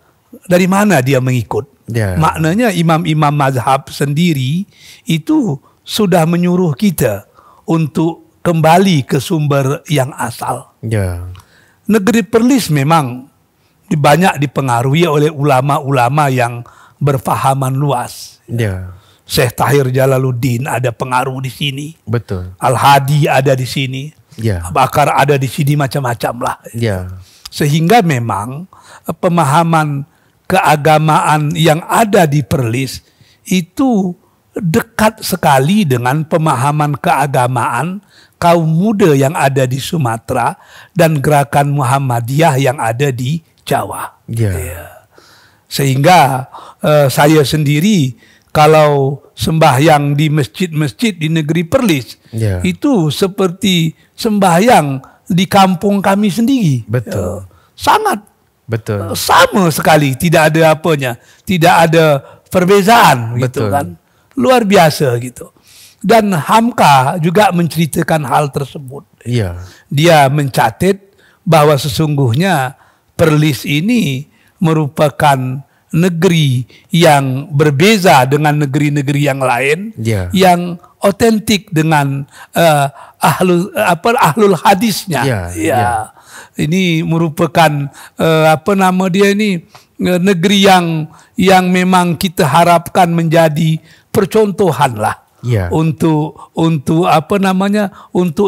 Dari mana dia mengikut? Ya. Maknanya imam-imam mazhab sendiri itu sudah menyuruh kita untuk kembali ke sumber yang asal. Ya. Negeri Perlis memang banyak dipengaruhi oleh ulama-ulama yang berfahaman luas. Ya. Syekh Tahir Jalaluddin ada pengaruh di sini. Betul. Al-Hadi ada di sini. Ya. Bakar ada di sini, macam-macam lah. Ya. Sehingga memang pemahaman keagamaan yang ada di Perlis itu dekat sekali dengan pemahaman keagamaan kaum muda yang ada di Sumatera dan gerakan Muhammadiyah yang ada di Jawa. Ya. Sehingga saya sendiri kalau sembahyang di masjid-masjid di negeri Perlis, Ya. itu seperti sembahyang di kampung kami sendiri. Betul. Sangat Betul. sama sekali, tidak ada apanya, tidak ada perbezaan gitu Betul. kan. Luar biasa gitu. Dan Hamka juga menceritakan hal tersebut. Ya. Dia mencatat bahwa sesungguhnya Perlis ini merupakan negeri yang berbeza dengan negeri-negeri yang lain, Ya. yang otentik dengan ahlul hadisnya. Ya, Ya. ya. Ini merupakan negeri yang memang kita harapkan menjadi percontohan lah. Ya. Untuk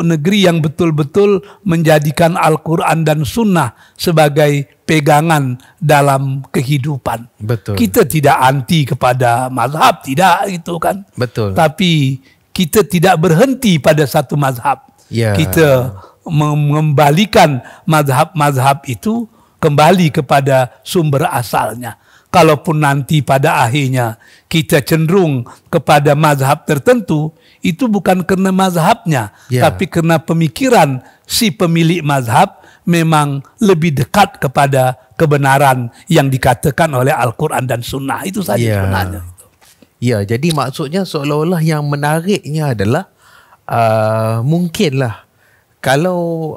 negeri yang betul-betul menjadikan Al-Quran dan Sunnah sebagai pegangan dalam kehidupan. Betul. Kita tidak anti kepada mazhab, tidak gitu kan. Betul. Tapi kita tidak berhenti pada satu mazhab. Ya. Kita mengembalikan mazhab-mazhab itu kembali kepada sumber asalnya. Kalaupun nanti pada akhirnya kita cenderung kepada mazhab tertentu, itu bukan karena mazhabnya, Ya. tapi karena pemikiran si pemilik mazhab memang lebih dekat kepada kebenaran yang dikatakan oleh Al-Quran dan Sunnah. Itu saja Ya. sebenarnya. Ya, jadi maksudnya seolah-olah yang menariknya adalah mungkinlah kalau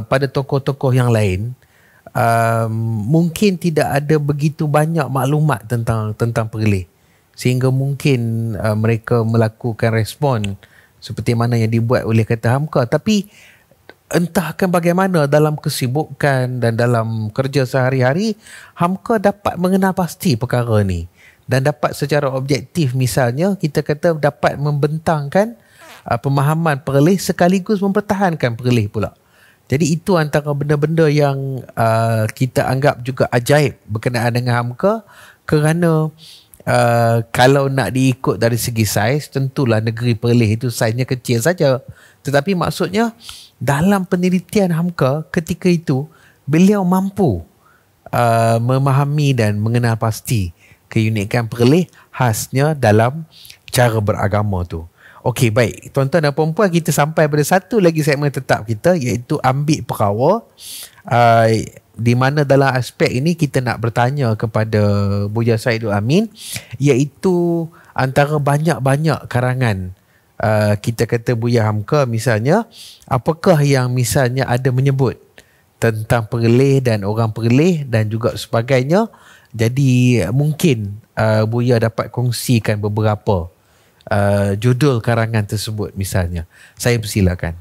pada tokoh-tokoh yang lain mungkin tidak ada begitu banyak maklumat tentang Perlis, sehingga mungkin mereka melakukan respon seperti mana yang dibuat oleh kata Hamka. Tapi entahkan bagaimana dalam kesibukan dan dalam kerja sehari-hari, Hamka dapat mengenal pasti perkara ni dan dapat secara objektif, misalnya kita kata dapat membentangkan pemahaman Perlis sekaligus mempertahankan Perlis pula. Jadi itu antara benda-benda yang kita anggap juga ajaib berkenaan dengan Hamka, kerana kalau nak diikut dari segi saiz, tentulah negeri Perlis itu saiznya kecil saja. Tetapi maksudnya dalam penelitian Hamka ketika itu, beliau mampu memahami dan mengenal pasti keunikan Perlis khasnya dalam cara beragama tu. Okey, baik. Tuan-tuan dan puan-puan, kita sampai pada satu lagi segmen tetap kita, iaitu Ambik Perawa. Di mana dalam aspek ini kita nak bertanya kepada Buya Saidul Amin, iaitu antara banyak-banyak karangan kita kata Buya Hamka misalnya, apakah yang misalnya ada menyebut tentang Perlis dan orang Perlis dan juga sebagainya. Jadi mungkin Buya dapat kongsikan beberapa judul karangan tersebut misalnya. Saya persilakan.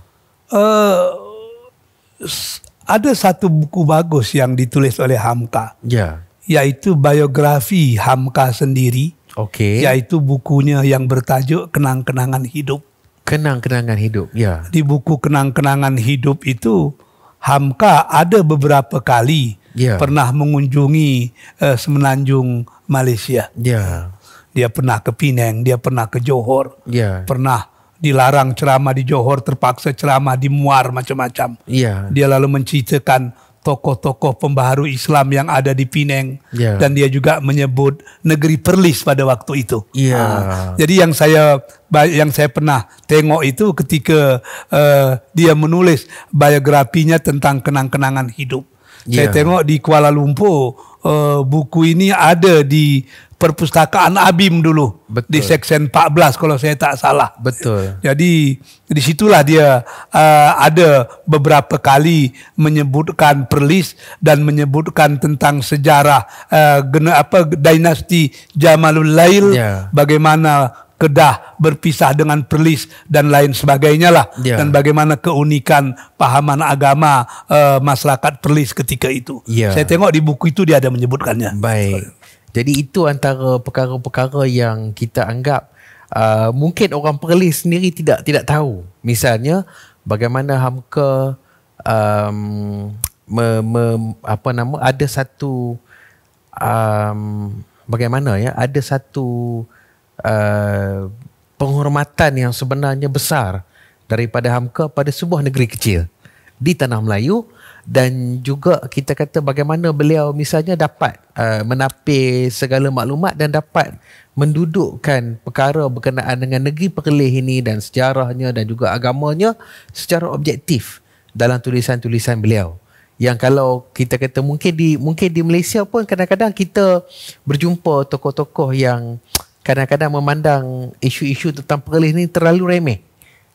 Ada satu buku bagus yang ditulis oleh Hamka. Ya. Yaitu biografi Hamka sendiri. Okey. Yaitu bukunya yang bertajuk Kenang-kenangan Hidup. Kenang-kenangan hidup, ya. Di buku Kenang-kenangan Hidup itu, Hamka ada beberapa kali pernah mengunjungi semenanjung Malaysia. Ya. Dia pernah ke Penang, dia pernah ke Johor, pernah dilarang ceramah di Johor, terpaksa ceramah di Muar macam-macam. Dia lalu menceritakan tokoh-tokoh pembaharu Islam yang ada di Penang, dan dia juga menyebut negeri Perlis pada waktu itu. Jadi yang saya pernah tengok itu ketika dia menulis biografinya tentang kenang-kenangan hidup. Saya tengok di Kuala Lumpur, buku ini ada di Perpustakaan Abim dulu. Betul. Di Seksyen 14 kalau saya tak salah. Betul. Jadi di situlah dia ada beberapa kali menyebutkan Perlis dan menyebutkan tentang sejarah dinasti Jamalul Lail, bagaimana Kedah berpisah dengan Perlis dan lain sebagainya lah, dan bagaimana keunikan pahaman agama masyarakat Perlis ketika itu. Saya tengok di buku itu dia ada menyebutkannya. Baik. Jadi itu antara perkara-perkara yang kita anggap mungkin orang Perlis sendiri tidak tahu. Misalnya bagaimana Hamka ada satu ada satu penghormatan yang sebenarnya besar daripada Hamka pada sebuah negeri kecil di Tanah Melayu. Dan juga kita kata bagaimana beliau misalnya dapat menapis segala maklumat dan dapat mendudukkan perkara berkenaan dengan negeri Perlis ini dan sejarahnya dan juga agamanya secara objektif dalam tulisan-tulisan beliau. Yang kalau kita kata mungkin di Malaysia pun kadang-kadang kita berjumpa tokoh-tokoh yang kadang-kadang memandang isu-isu tentang Perlis ini terlalu remeh,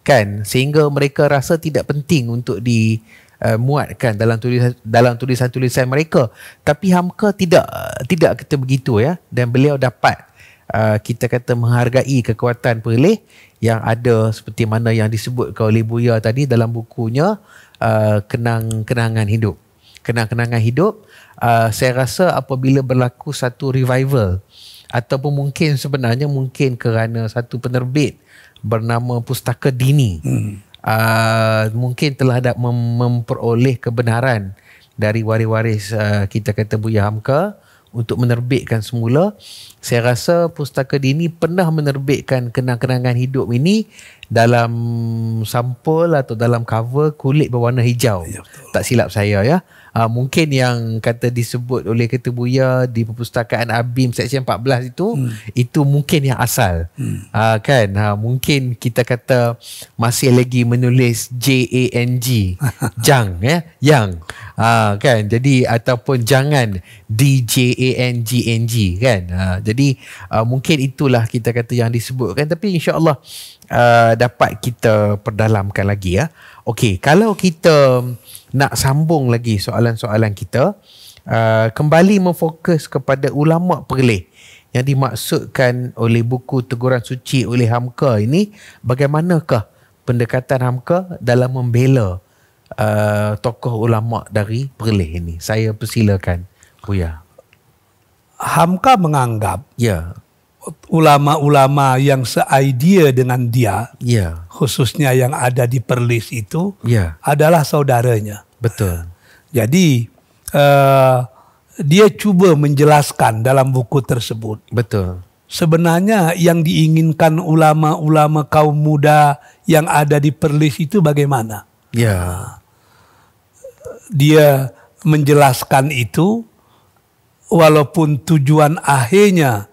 kan, sehingga mereka rasa tidak penting untuk muatkan dalam tulisan-tulisan mereka. Tapi Hamka tidak kata begitu, ya, dan beliau dapat kita kata menghargai kekuatan Perlis yang ada seperti mana yang disebutkan oleh Buya tadi dalam bukunya Kenang-kenangan Hidup. Kenang-kenangan Hidup, saya rasa apabila berlaku satu revival ataupun mungkin sebenarnya kerana satu penerbit bernama Pustaka Dini mungkin telah memperoleh kebenaran dari waris-waris kita kata Buya Hamka untuk menerbitkan semula. Saya rasa Pustaka Dini pernah menerbitkan Kenang-kenangan Hidup ini dalam sampul atau dalam cover kulit berwarna hijau, tak silap saya, ya. Mungkin yang kata disebut oleh kata Buya di Perpustakaan Abim Seksyen 14 itu mungkin yang asal, kan. Mungkin kita kata masih lagi menulis JANG Jang, ya, yang kan, jadi ataupun jangan DJANGNG, kan. Jadi mungkin itulah kita kata yang disebutkan, tapi insya-Allah dapat kita perdalamkan lagi, ya. Okey, kalau kita nak sambung lagi soalan-soalan kita, kembali memfokus kepada ulama Perlis yang dimaksudkan oleh buku Teguran Suci oleh Hamka ini, bagaimanakah pendekatan Hamka dalam membela tokoh ulama dari Perlis ini? Saya persilakan Buya. Hamka menganggap, ya, ulama-ulama yang seidea dengan dia, ya, khususnya yang ada di Perlis itu, ya, adalah saudaranya. Betul. Jadi dia cuba menjelaskan dalam buku tersebut. Betul. Sebenarnya yang diinginkan ulama-ulama kaum muda yang ada di Perlis itu bagaimana? Ya. Dia menjelaskan itu walaupun tujuan awalnya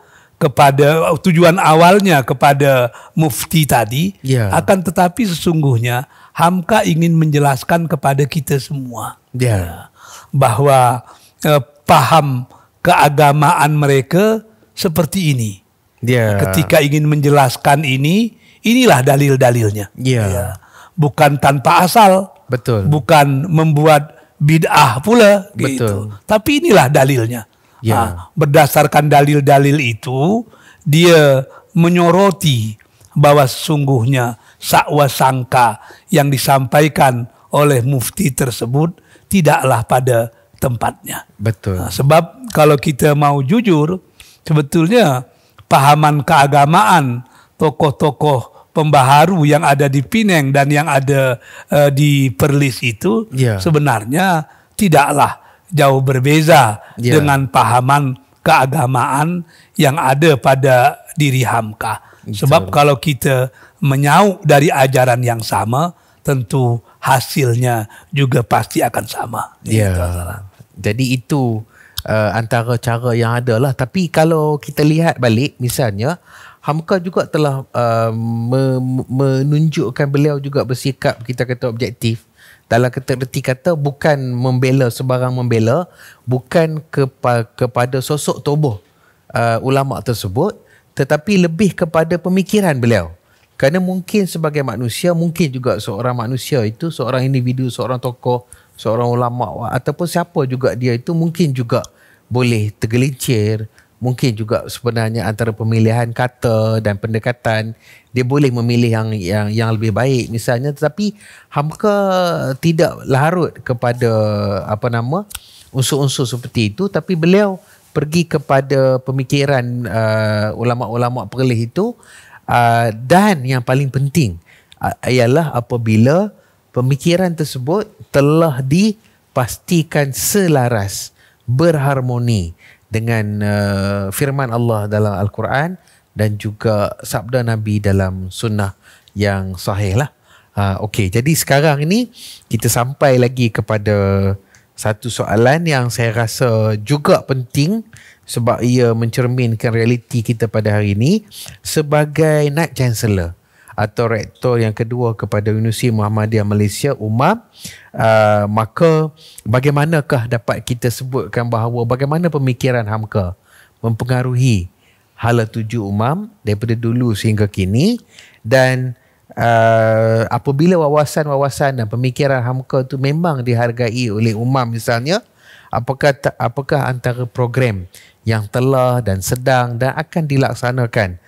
kepada mufti tadi, akan tetapi sesungguhnya Hamka ingin menjelaskan kepada kita semua, bahwa paham keagamaan mereka seperti ini. Ketika ingin menjelaskan ini inilah dalil-dalilnya. Ya. Bukan tanpa asal, Betul. bukan membuat bid'ah pula, gitu. Tapi inilah dalilnya. Ya. Berdasarkan dalil-dalil itu, dia menyoroti bahwa sesungguhnya sakwa sangka yang disampaikan oleh mufti tersebut tidaklah pada tempatnya. Betul. Sebab kalau kita mau jujur, sebetulnya pahaman keagamaan tokoh-tokoh pembaharu yang ada di Pineng dan yang ada di Perlis itu sebenarnya tidaklah jauh berbeza dengan pahaman keagamaan yang ada pada diri Hamka. Sebab kalau kita menyauk dari ajaran yang sama, tentu hasilnya juga pasti akan sama. Jadi itu antara cara yang ada lah. Tapi kalau kita lihat balik, misalnya Hamka juga telah menunjukkan beliau juga bersikap, kita kata, objektif. Dalam erti kata bukan membela sebarang membela, bukan kepada sosok tubuh ulama tersebut, tetapi lebih kepada pemikiran beliau. Kerana mungkin sebagai manusia, mungkin juga seorang manusia itu, seorang individu, seorang tokoh, seorang ulama ataupun siapa juga dia itu, mungkin juga boleh tergelincir. Mungkin juga sebenarnya antara pemilihan kata dan pendekatan, dia boleh memilih yang lebih baik misalnya. Tetapi Hamka tidak larut kepada unsur-unsur seperti itu, tapi beliau pergi kepada pemikiran ulama-ulama Perlis itu, dan yang paling penting ialah apabila pemikiran tersebut telah dipastikan selaras, berharmoni dengan firman Allah dalam Al-Quran dan juga sabda Nabi dalam sunnah yang sahih lah. Okey, jadi sekarang ini kita sampai lagi kepada satu soalan yang saya rasa juga penting sebab ia mencerminkan realiti kita pada hari ini. Sebagai Naib Chancellor atau Rektor yang kedua kepada Universiti Muhammadiyah Malaysia, UMAM, maka bagaimanakah dapat kita sebutkan bahawa bagaimana pemikiran Hamka mempengaruhi hala tuju UMAM daripada dulu sehingga kini, dan apabila wawasan-wawasan dan pemikiran Hamka itu memang dihargai oleh UMAM misalnya, apakah antara program yang telah dan sedang dan akan dilaksanakan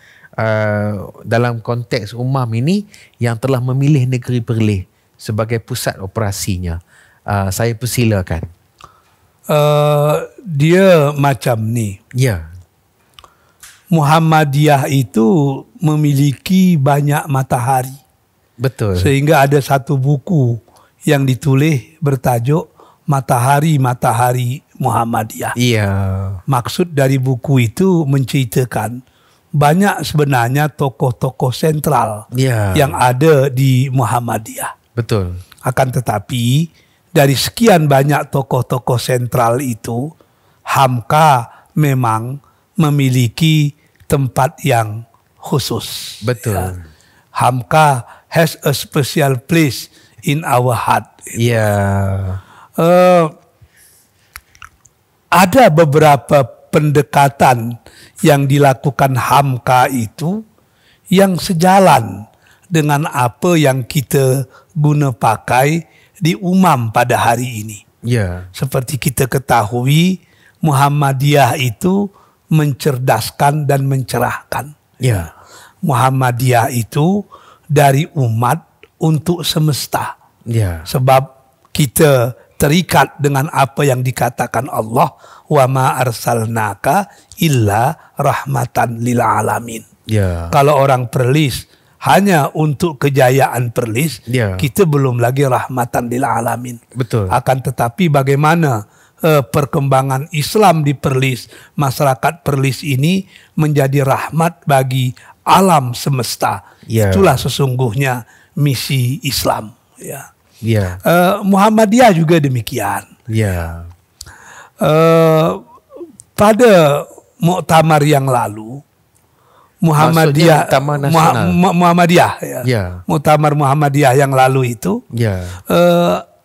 dalam konteks UMAM ini yang telah memilih negeri Perlis sebagai pusat operasinya? Saya persilakan. Dia macam ni. Muhammadiyah itu memiliki banyak matahari. Betul. Sehingga ada satu buku yang ditulis bertajuk Matahari-Matahari Muhammadiyah. Maksud dari buku itu menceritakan banyak sebenarnya tokoh-tokoh sentral yang ada di Muhammadiyah. Betul. Akan tetapi dari sekian banyak tokoh-tokoh sentral itu, Hamka memang memiliki tempat yang khusus. Betul. Hamka has a special place in our heart. Ada beberapa pendekatan yang dilakukan Hamka itu yang sejalan dengan apa yang kita guna pakai di UMAM pada hari ini. Seperti kita ketahui, Muhammadiyah itu mencerdaskan dan mencerahkan. Muhammadiyah itu dari umat untuk semesta. Sebab kita terikat dengan apa yang dikatakan Allah, wa ma arsalnaka illa rahmatan lil alamin. Kalau orang Perlis hanya untuk kejayaan Perlis, kita belum lagi rahmatan lil alamin. Betul. Akan tetapi bagaimana perkembangan Islam di Perlis, masyarakat Perlis ini menjadi rahmat bagi alam semesta. Itulah sesungguhnya misi Islam. Muhammadiyah juga demikian. Pada muktamar yang lalu, Muhammadiyah, muktamar Muhammadiyah yang lalu itu,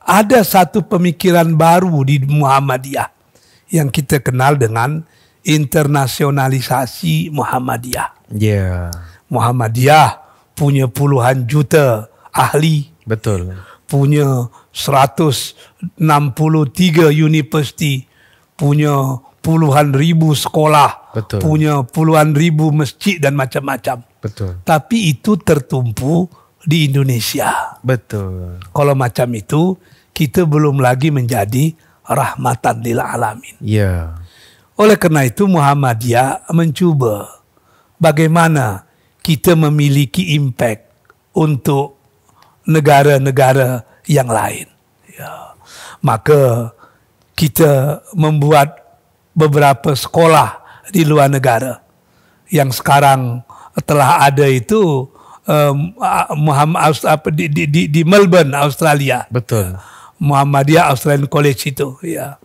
ada satu pemikiran baru di Muhammadiyah yang kita kenal dengan internasionalisasi Muhammadiyah. Muhammadiyah punya puluhan juta ahli, Betul. punya 163 universiti, punya puluhan ribu sekolah, Betul. punya puluhan ribu masjid dan macam-macam. Betul. Tapi itu tertumpu di Indonesia. Betul. Kalau macam itu, kita belum lagi menjadi rahmatan lil alamin. Ya. Oleh karena itu Muhammadiyah mencuba bagaimana kita memiliki impact untuk negara-negara yang lain. Ya. Maka kita membuat beberapa sekolah di luar negara yang sekarang telah ada itu di Melbourne, Australia. Betul. Muhammadiyah Australian College itu, ya,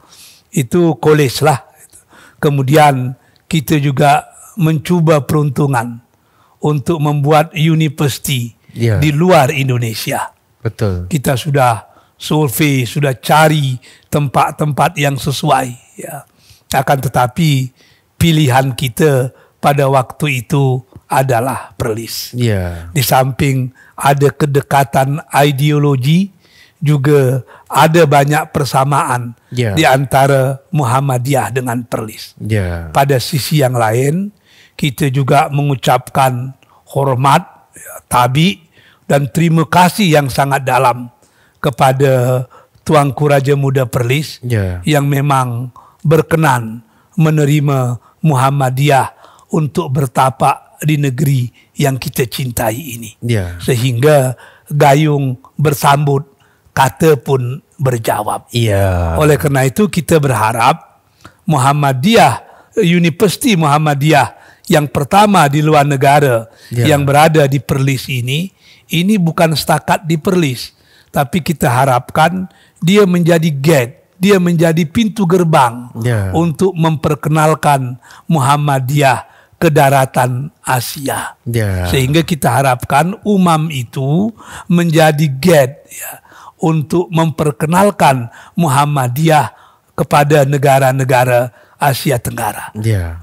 itu college lah. Kemudian kita juga mencuba peruntungan untuk membuat universiti di luar Indonesia. Betul. Kita sudah survei, sudah cari tempat-tempat yang sesuai. Ya. Akan tetapi pilihan kita pada waktu itu adalah Perlis. Ya. Di samping ada kedekatan ideologi, juga ada banyak persamaan di antara Muhammadiyah dengan Perlis. Pada sisi yang lain, kita juga mengucapkan hormat, tabi, dan terima kasih yang sangat dalam kepada Tuanku Raja Muda Perlis yang memang berkenan menerima Muhammadiyah untuk bertapak di negeri yang kita cintai ini. Sehingga gayung bersambut, kata pun berjawab. Oleh karena itu kita berharap Muhammadiyah, Universiti Muhammadiyah yang pertama di luar negara yang berada di Perlis ini bukan setakat di Perlis, tapi kita harapkan dia menjadi gate, dia menjadi pintu gerbang untuk memperkenalkan Muhammadiyah ke daratan Asia. Sehingga kita harapkan UMAM itu menjadi gate untuk memperkenalkan Muhammadiyah kepada negara-negara Asia Tenggara.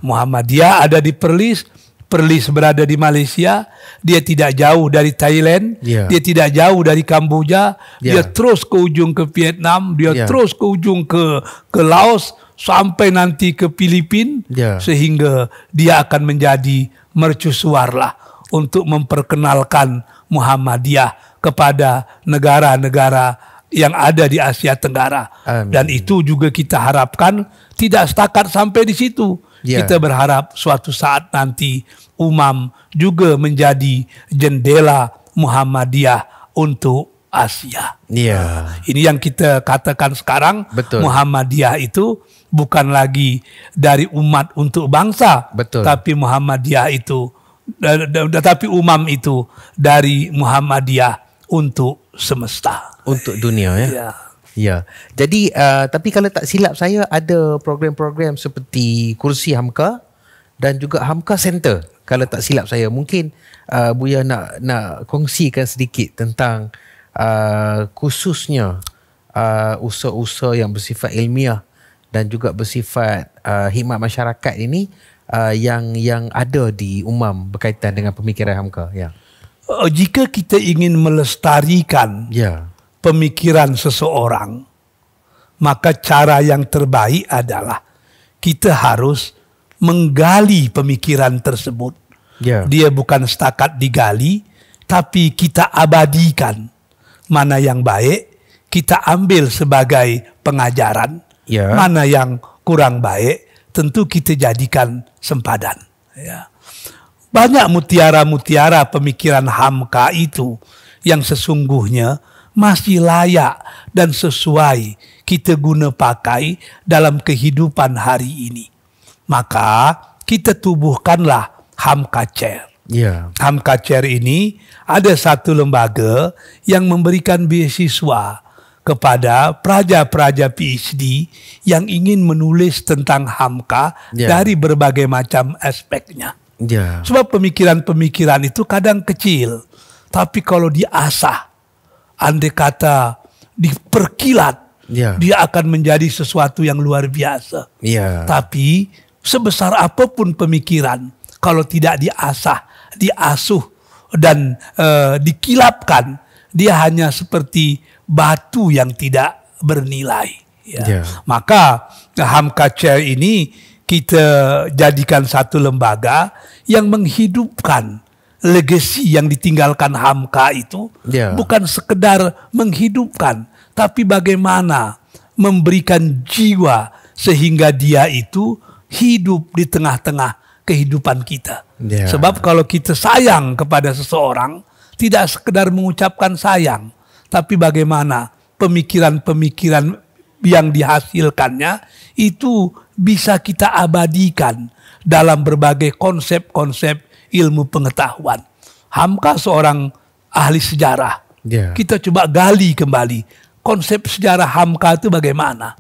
Muhammadiyah ada di Perlis, Perlis berada di Malaysia, dia tidak jauh dari Thailand, dia tidak jauh dari Kamboja, dia terus ke ujung ke Vietnam, dia terus ke ujung ke Laos, sampai nanti ke Filipina, sehingga dia akan menjadi mercusuar lah untuk memperkenalkan Muhammadiyah kepada negara-negara yang ada di Asia Tenggara. Dan itu juga kita harapkan tidak setakat sampai di situ. Kita berharap suatu saat nanti UMAM juga menjadi jendela Muhammadiyah untuk Asia. Ini yang kita katakan sekarang. Muhammadiyah itu bukan lagi dari umat untuk bangsa, tapi Muhammadiyah itu, tapi UMAM itu dari Muhammadiyah untuk semesta, untuk dunia. Jadi tapi kalau tak silap saya ada program-program seperti kursi Hamka dan juga Hamka Center. Kalau tak silap saya, mungkin Buya nak kongsikan sedikit tentang khususnya usaha-usaha yang bersifat ilmiah dan juga bersifat khidmat masyarakat ini yang ada di UMAM berkaitan dengan pemikiran Hamka. Jika kita ingin melestarikan pemikiran seseorang, maka cara yang terbaik adalah kita harus menggali pemikiran tersebut. Dia bukan setakat digali, tapi kita abadikan. Mana yang baik, kita ambil sebagai pengajaran. Mana yang kurang baik, tentu kita jadikan sempadan. Banyak mutiara-mutiara pemikiran Hamka itu yang sesungguhnya masih layak dan sesuai kita guna pakai dalam kehidupan hari ini. Maka kita tubuhkanlah Hamka Chair. Hamka Chair ini ada satu lembaga yang memberikan beasiswa kepada pelajar-pelajar PhD yang ingin menulis tentang Hamka dari berbagai macam aspeknya. Sebab pemikiran-pemikiran itu kadang kecil, tapi kalau diasah, andai kata diperkilat, dia akan menjadi sesuatu yang luar biasa. Tapi sebesar apapun pemikiran, kalau tidak diasah, diasuh dan dikilapkan, dia hanya seperti batu yang tidak bernilai. Ya. Maka Hamka Chair ini kita jadikan satu lembaga yang menghidupkan legasi yang ditinggalkan Hamka itu. Bukan sekedar menghidupkan, tapi bagaimana memberikan jiwa sehingga dia itu hidup di tengah-tengah kehidupan kita. Sebab kalau kita sayang kepada seseorang, tidak sekedar mengucapkan sayang, tapi bagaimana pemikiran-pemikiran yang dihasilkannya itu bisa kita abadikan dalam berbagai konsep-konsep ilmu pengetahuan. Hamka seorang ahli sejarah. Kita coba gali kembali konsep sejarah Hamka itu bagaimana.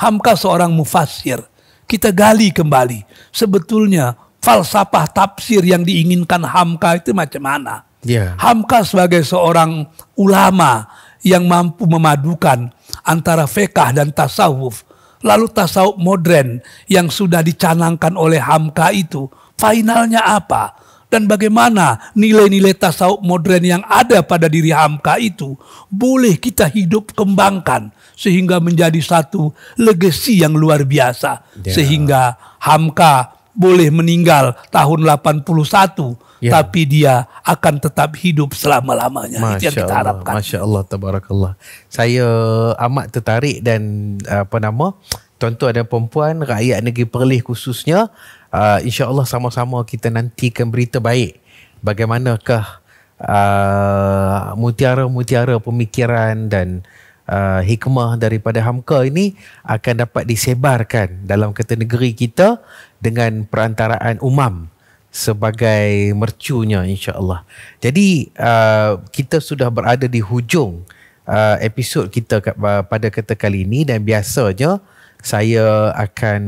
Hamka seorang mufassir. Kita gali kembali sebetulnya falsafah tafsir yang diinginkan Hamka itu macam mana. Hamka sebagai seorang ulama yang mampu memadukan antara fiqh dan tasawuf. Lalu tasawuf modern yang sudah dicanangkan oleh Hamka itu finalnya apa? Dan bagaimana nilai-nilai tasawuf modern yang ada pada diri Hamka itu boleh kita hidup kembangkan sehingga menjadi satu legasi yang luar biasa. Sehingga Hamka boleh meninggal tahun 81, tapi dia akan tetap hidup selama-lamanya. Itu yang kita harapkan. Masya Allah, tabarakallah. Saya amat tertarik dan tuan-tuan dan perempuan rakyat negeri Perlis khususnya, insya-Allah sama-sama kita nantikan berita baik. Bagaimanakah mutiara-mutiara pemikiran dan hikmah daripada Hamka ini akan dapat disebarkan dalam kata negeri kita dengan perantaraan umam sebagai mercunya, insya-Allah. Jadi kita sudah berada di hujung episod kita pada kata kali ini, dan biasanya saya akan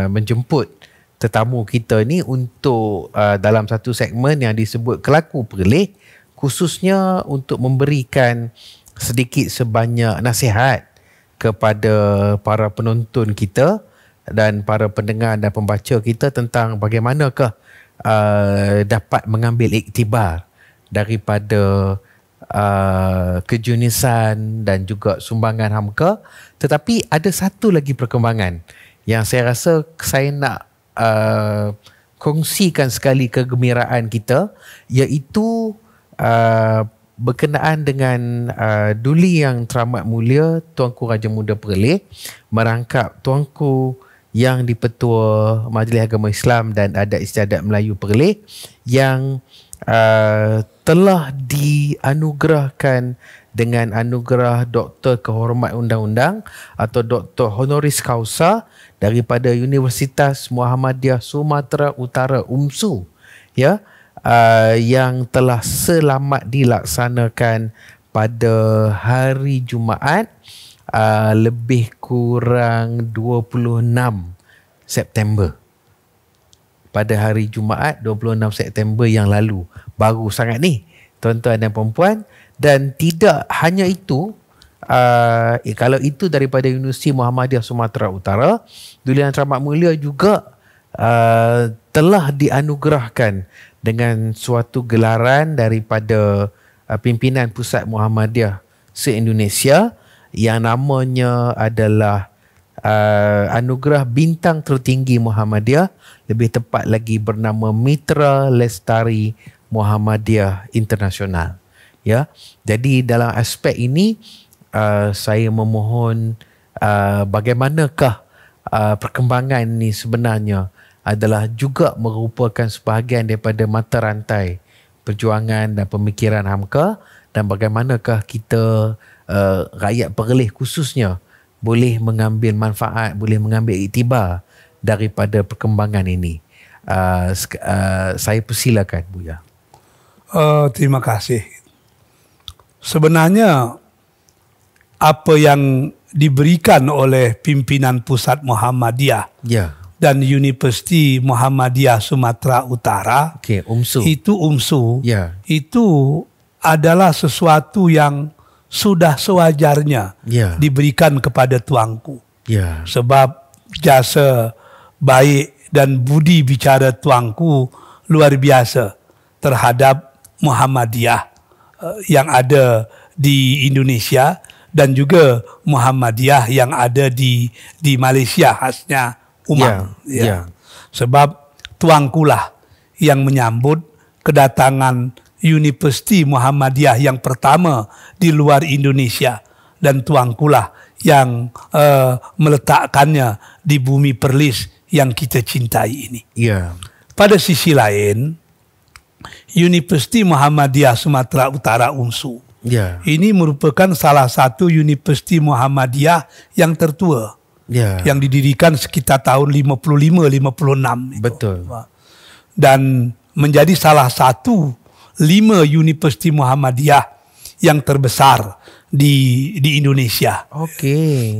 menjemput tetamu kita ni untuk dalam satu segmen yang disebut Kelaku Perlis, khususnya untuk memberikan sedikit sebanyak nasihat kepada para penonton kita dan para pendengar dan pembaca kita tentang bagaimanakah dapat mengambil iktibar daripada kejeniusan dan juga sumbangan Hamka. Tetapi ada satu lagi perkembangan yang saya rasa saya nak kongsikan sekali kegembiraan kita, iaitu berkenaan dengan Duli Yang Teramat Mulia Tuanku Raja Muda Perlis merangkap Tuanku Yang di-Pertua Majlis Agama Islam dan Adat Istiadat Melayu Perlis yang telah dianugerahkan dengan anugerah Doktor Kehormat Undang-Undang atau Doktor Honoris Causa daripada Universitas Muhammadiyah Sumatera Utara UMSU, yang telah selamat dilaksanakan pada hari Jumaat lebih kurang 26 September. Pada hari Jumaat 26 September yang lalu. Baru sangat ni, tuan-tuan dan perempuan. Dan tidak hanya itu, kalau itu daripada Universiti Muhammadiyah Sumatera Utara, Duli Yang Teramat Mulia juga telah dianugerahkan dengan suatu gelaran daripada pimpinan Pusat Muhammadiyah se-Indonesia yang namanya adalah anugerah Bintang Tertinggi Muhammadiyah, lebih tepat lagi bernama Mitra Lestari Muhammadiyah Internasional. Jadi dalam aspek ini saya memohon bagaimanakah perkembangan ini sebenarnya adalah juga merupakan sebahagian daripada mata rantai perjuangan dan pemikiran Hamka, dan bagaimanakah kita rakyat Perlis khususnya boleh mengambil manfaat, boleh mengambil iktibar daripada perkembangan ini. Saya persilakan Buya. Terima kasih. Sebenarnya apa yang diberikan oleh pimpinan Pusat Muhammadiyah dan Universiti Muhammadiyah Sumatera Utara, UMSU. Itu adalah sesuatu yang sudah sewajarnya diberikan kepada tuanku. Sebab jasa baik dan budi bicara tuanku luar biasa terhadap Muhammadiyah yang ada di Indonesia dan juga Muhammadiyah yang ada di Malaysia, khasnya Umang. Sebab tuankulah yang menyambut kedatangan Universiti Muhammadiyah yang pertama di luar Indonesia, dan tuankulah yang meletakkannya di bumi Perlis yang kita cintai ini. Pada sisi lain, Universiti Muhammadiyah Sumatera Utara UMSU ini merupakan salah satu Universiti Muhammadiyah yang tertua, yang didirikan sekitar tahun 55-56. Betul. Dan menjadi salah satu 5 Universiti Muhammadiyah yang terbesar di Indonesia.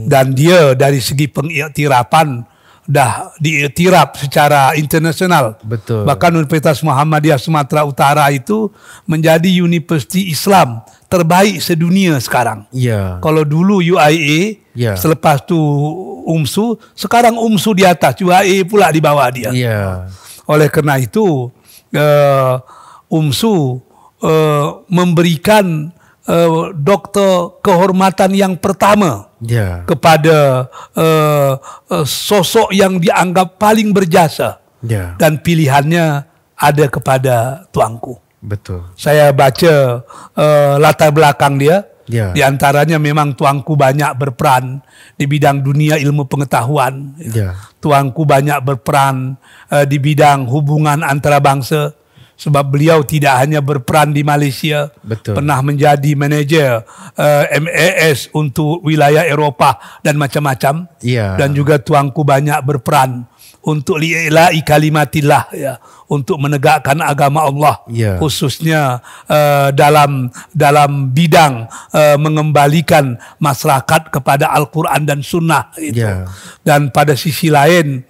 Dan dia dari segi pengiktirafan dah diiktiraf secara internasional. Betul. Bahkan Universitas Muhammadiyah Sumatera Utara itu menjadi universiti Islam terbaik sedunia sekarang. Kalau dulu UIA, selepas tu UMSU, sekarang UMSU di atas, UIA pula di bawah dia. Oleh kerana itu UMSU memberikan doktor kehormatan yang pertama kepada sosok yang dianggap paling berjasa, dan pilihannya ada kepada tuanku. Betul. Saya baca latar belakang dia. Di antaranya memang tuanku banyak berperan di bidang dunia ilmu pengetahuan. Tuanku banyak berperan di bidang hubungan antarabangsa. Sebab beliau tidak hanya berperan di Malaysia, pernah menjadi manager MAS untuk wilayah Eropah dan macam-macam. Dan juga tuanku banyak berperan untuk li'ila'i kalimatillah, untuk menegakkan agama Allah, khususnya dalam bidang mengembalikan masyarakat kepada Al-Quran dan Sunnah. Dan pada sisi lain,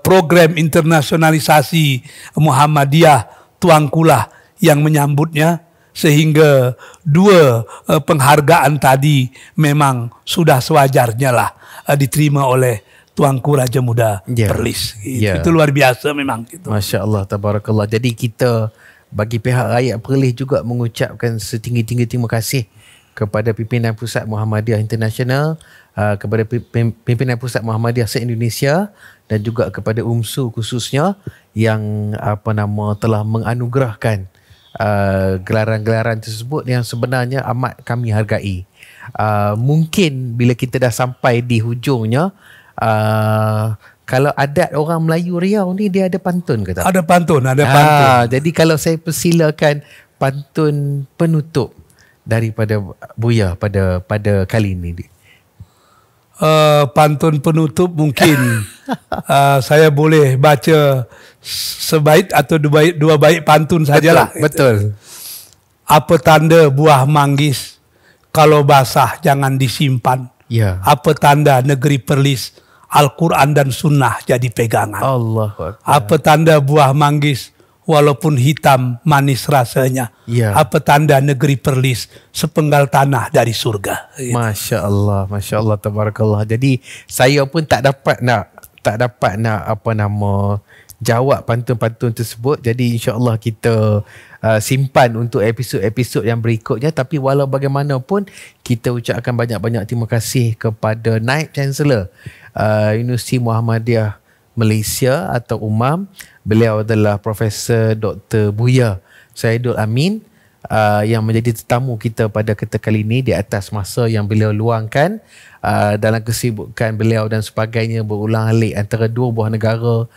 program internasionalisasi Muhammadiyah tuankulah yang menyambutnya, sehingga 2 penghargaan tadi memang sudah sewajarnya lah diterima oleh tuanku Raja Muda Perlis. Itu luar biasa memang. Masya Allah, tabarakallah. Jadi kita bagi pihak rakyat Perlis juga mengucapkan setinggi-tinggi terima kasih kepada pimpinan Pusat Muhammadiyah International, kepada pimpinan Pusat Muhammadiyah se-Indonesia, dan juga kepada UMSU khususnya yang telah menganugerahkan gelaran-gelaran tersebut yang sebenarnya amat kami hargai. Mungkin bila kita dah sampai di hujungnya, kalau adat orang Melayu Riau ni dia ada pantun ke tak? Ada pantun. Jadi kalau saya persilakan pantun penutup daripada Buya pada kali ini. Pantun penutup mungkin saya boleh baca sebaik atau 2 bait pantun sajalah. Betul. Apa tanda buah manggis, kalau basah jangan disimpan. Apa tanda negeri Perlis, Al-Quran dan Sunnah jadi pegangan. Allahu Akbar. Apa tanda buah manggis, walaupun hitam manis rasanya. Apa tanda negeri Perlis, sepenggal tanah dari surga. Masya Allah, tabarakallah. Jadi saya pun tak dapat nak jawab pantun-pantun tersebut. Jadi insya-Allah kita simpan untuk episod-episod yang berikutnya. Tapi walau bagaimanapun, kita ucapkan banyak-banyak terima kasih kepada Naib Chancellor Universiti Muhammadiyah Malaysia atau UMAM. Beliau adalah Profesor Dr. Buya Saidul Amin, yang menjadi tetamu kita pada ketika kali ini di atas masa yang beliau luangkan dalam kesibukan beliau dan sebagainya, berulang-alik antara 2 buah negara,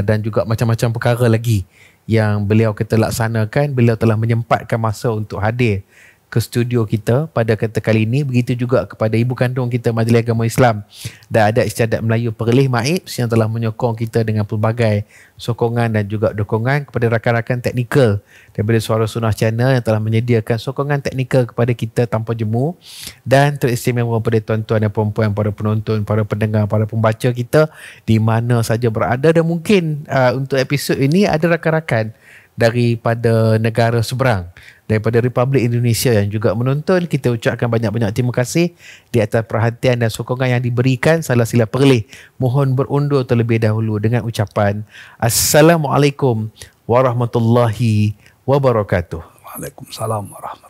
dan juga macam-macam perkara lagi yang beliau kita laksanakan. Beliau telah menyempatkan masa untuk hadir ke studio kita pada ketika kali ini. Begitu juga kepada ibu kandung kita, Majlis Agama Islam dan Adat Istiadat Melayu Perlis MAIPS, yang telah menyokong kita dengan pelbagai sokongan dan juga dukungan. Kepada rakan-rakan teknikal daripada Suara Sunnah Channel yang telah menyediakan sokongan teknikal kepada kita tanpa jemu, dan teristimewa kepada tuan-tuan dan puan-puan, para penonton, para pendengar, para pembaca kita di mana saja berada. Dan mungkin untuk episod ini ada rakan-rakan daripada negara seberang, daripada Republik Indonesia yang juga menonton. Kita ucapkan banyak-banyak terima kasih di atas perhatian dan sokongan yang diberikan. Salah silap Perlis mohon berundur terlebih dahulu dengan ucapan Assalamualaikum warahmatullahi wabarakatuh. Waalaikumsalam warahmatullahi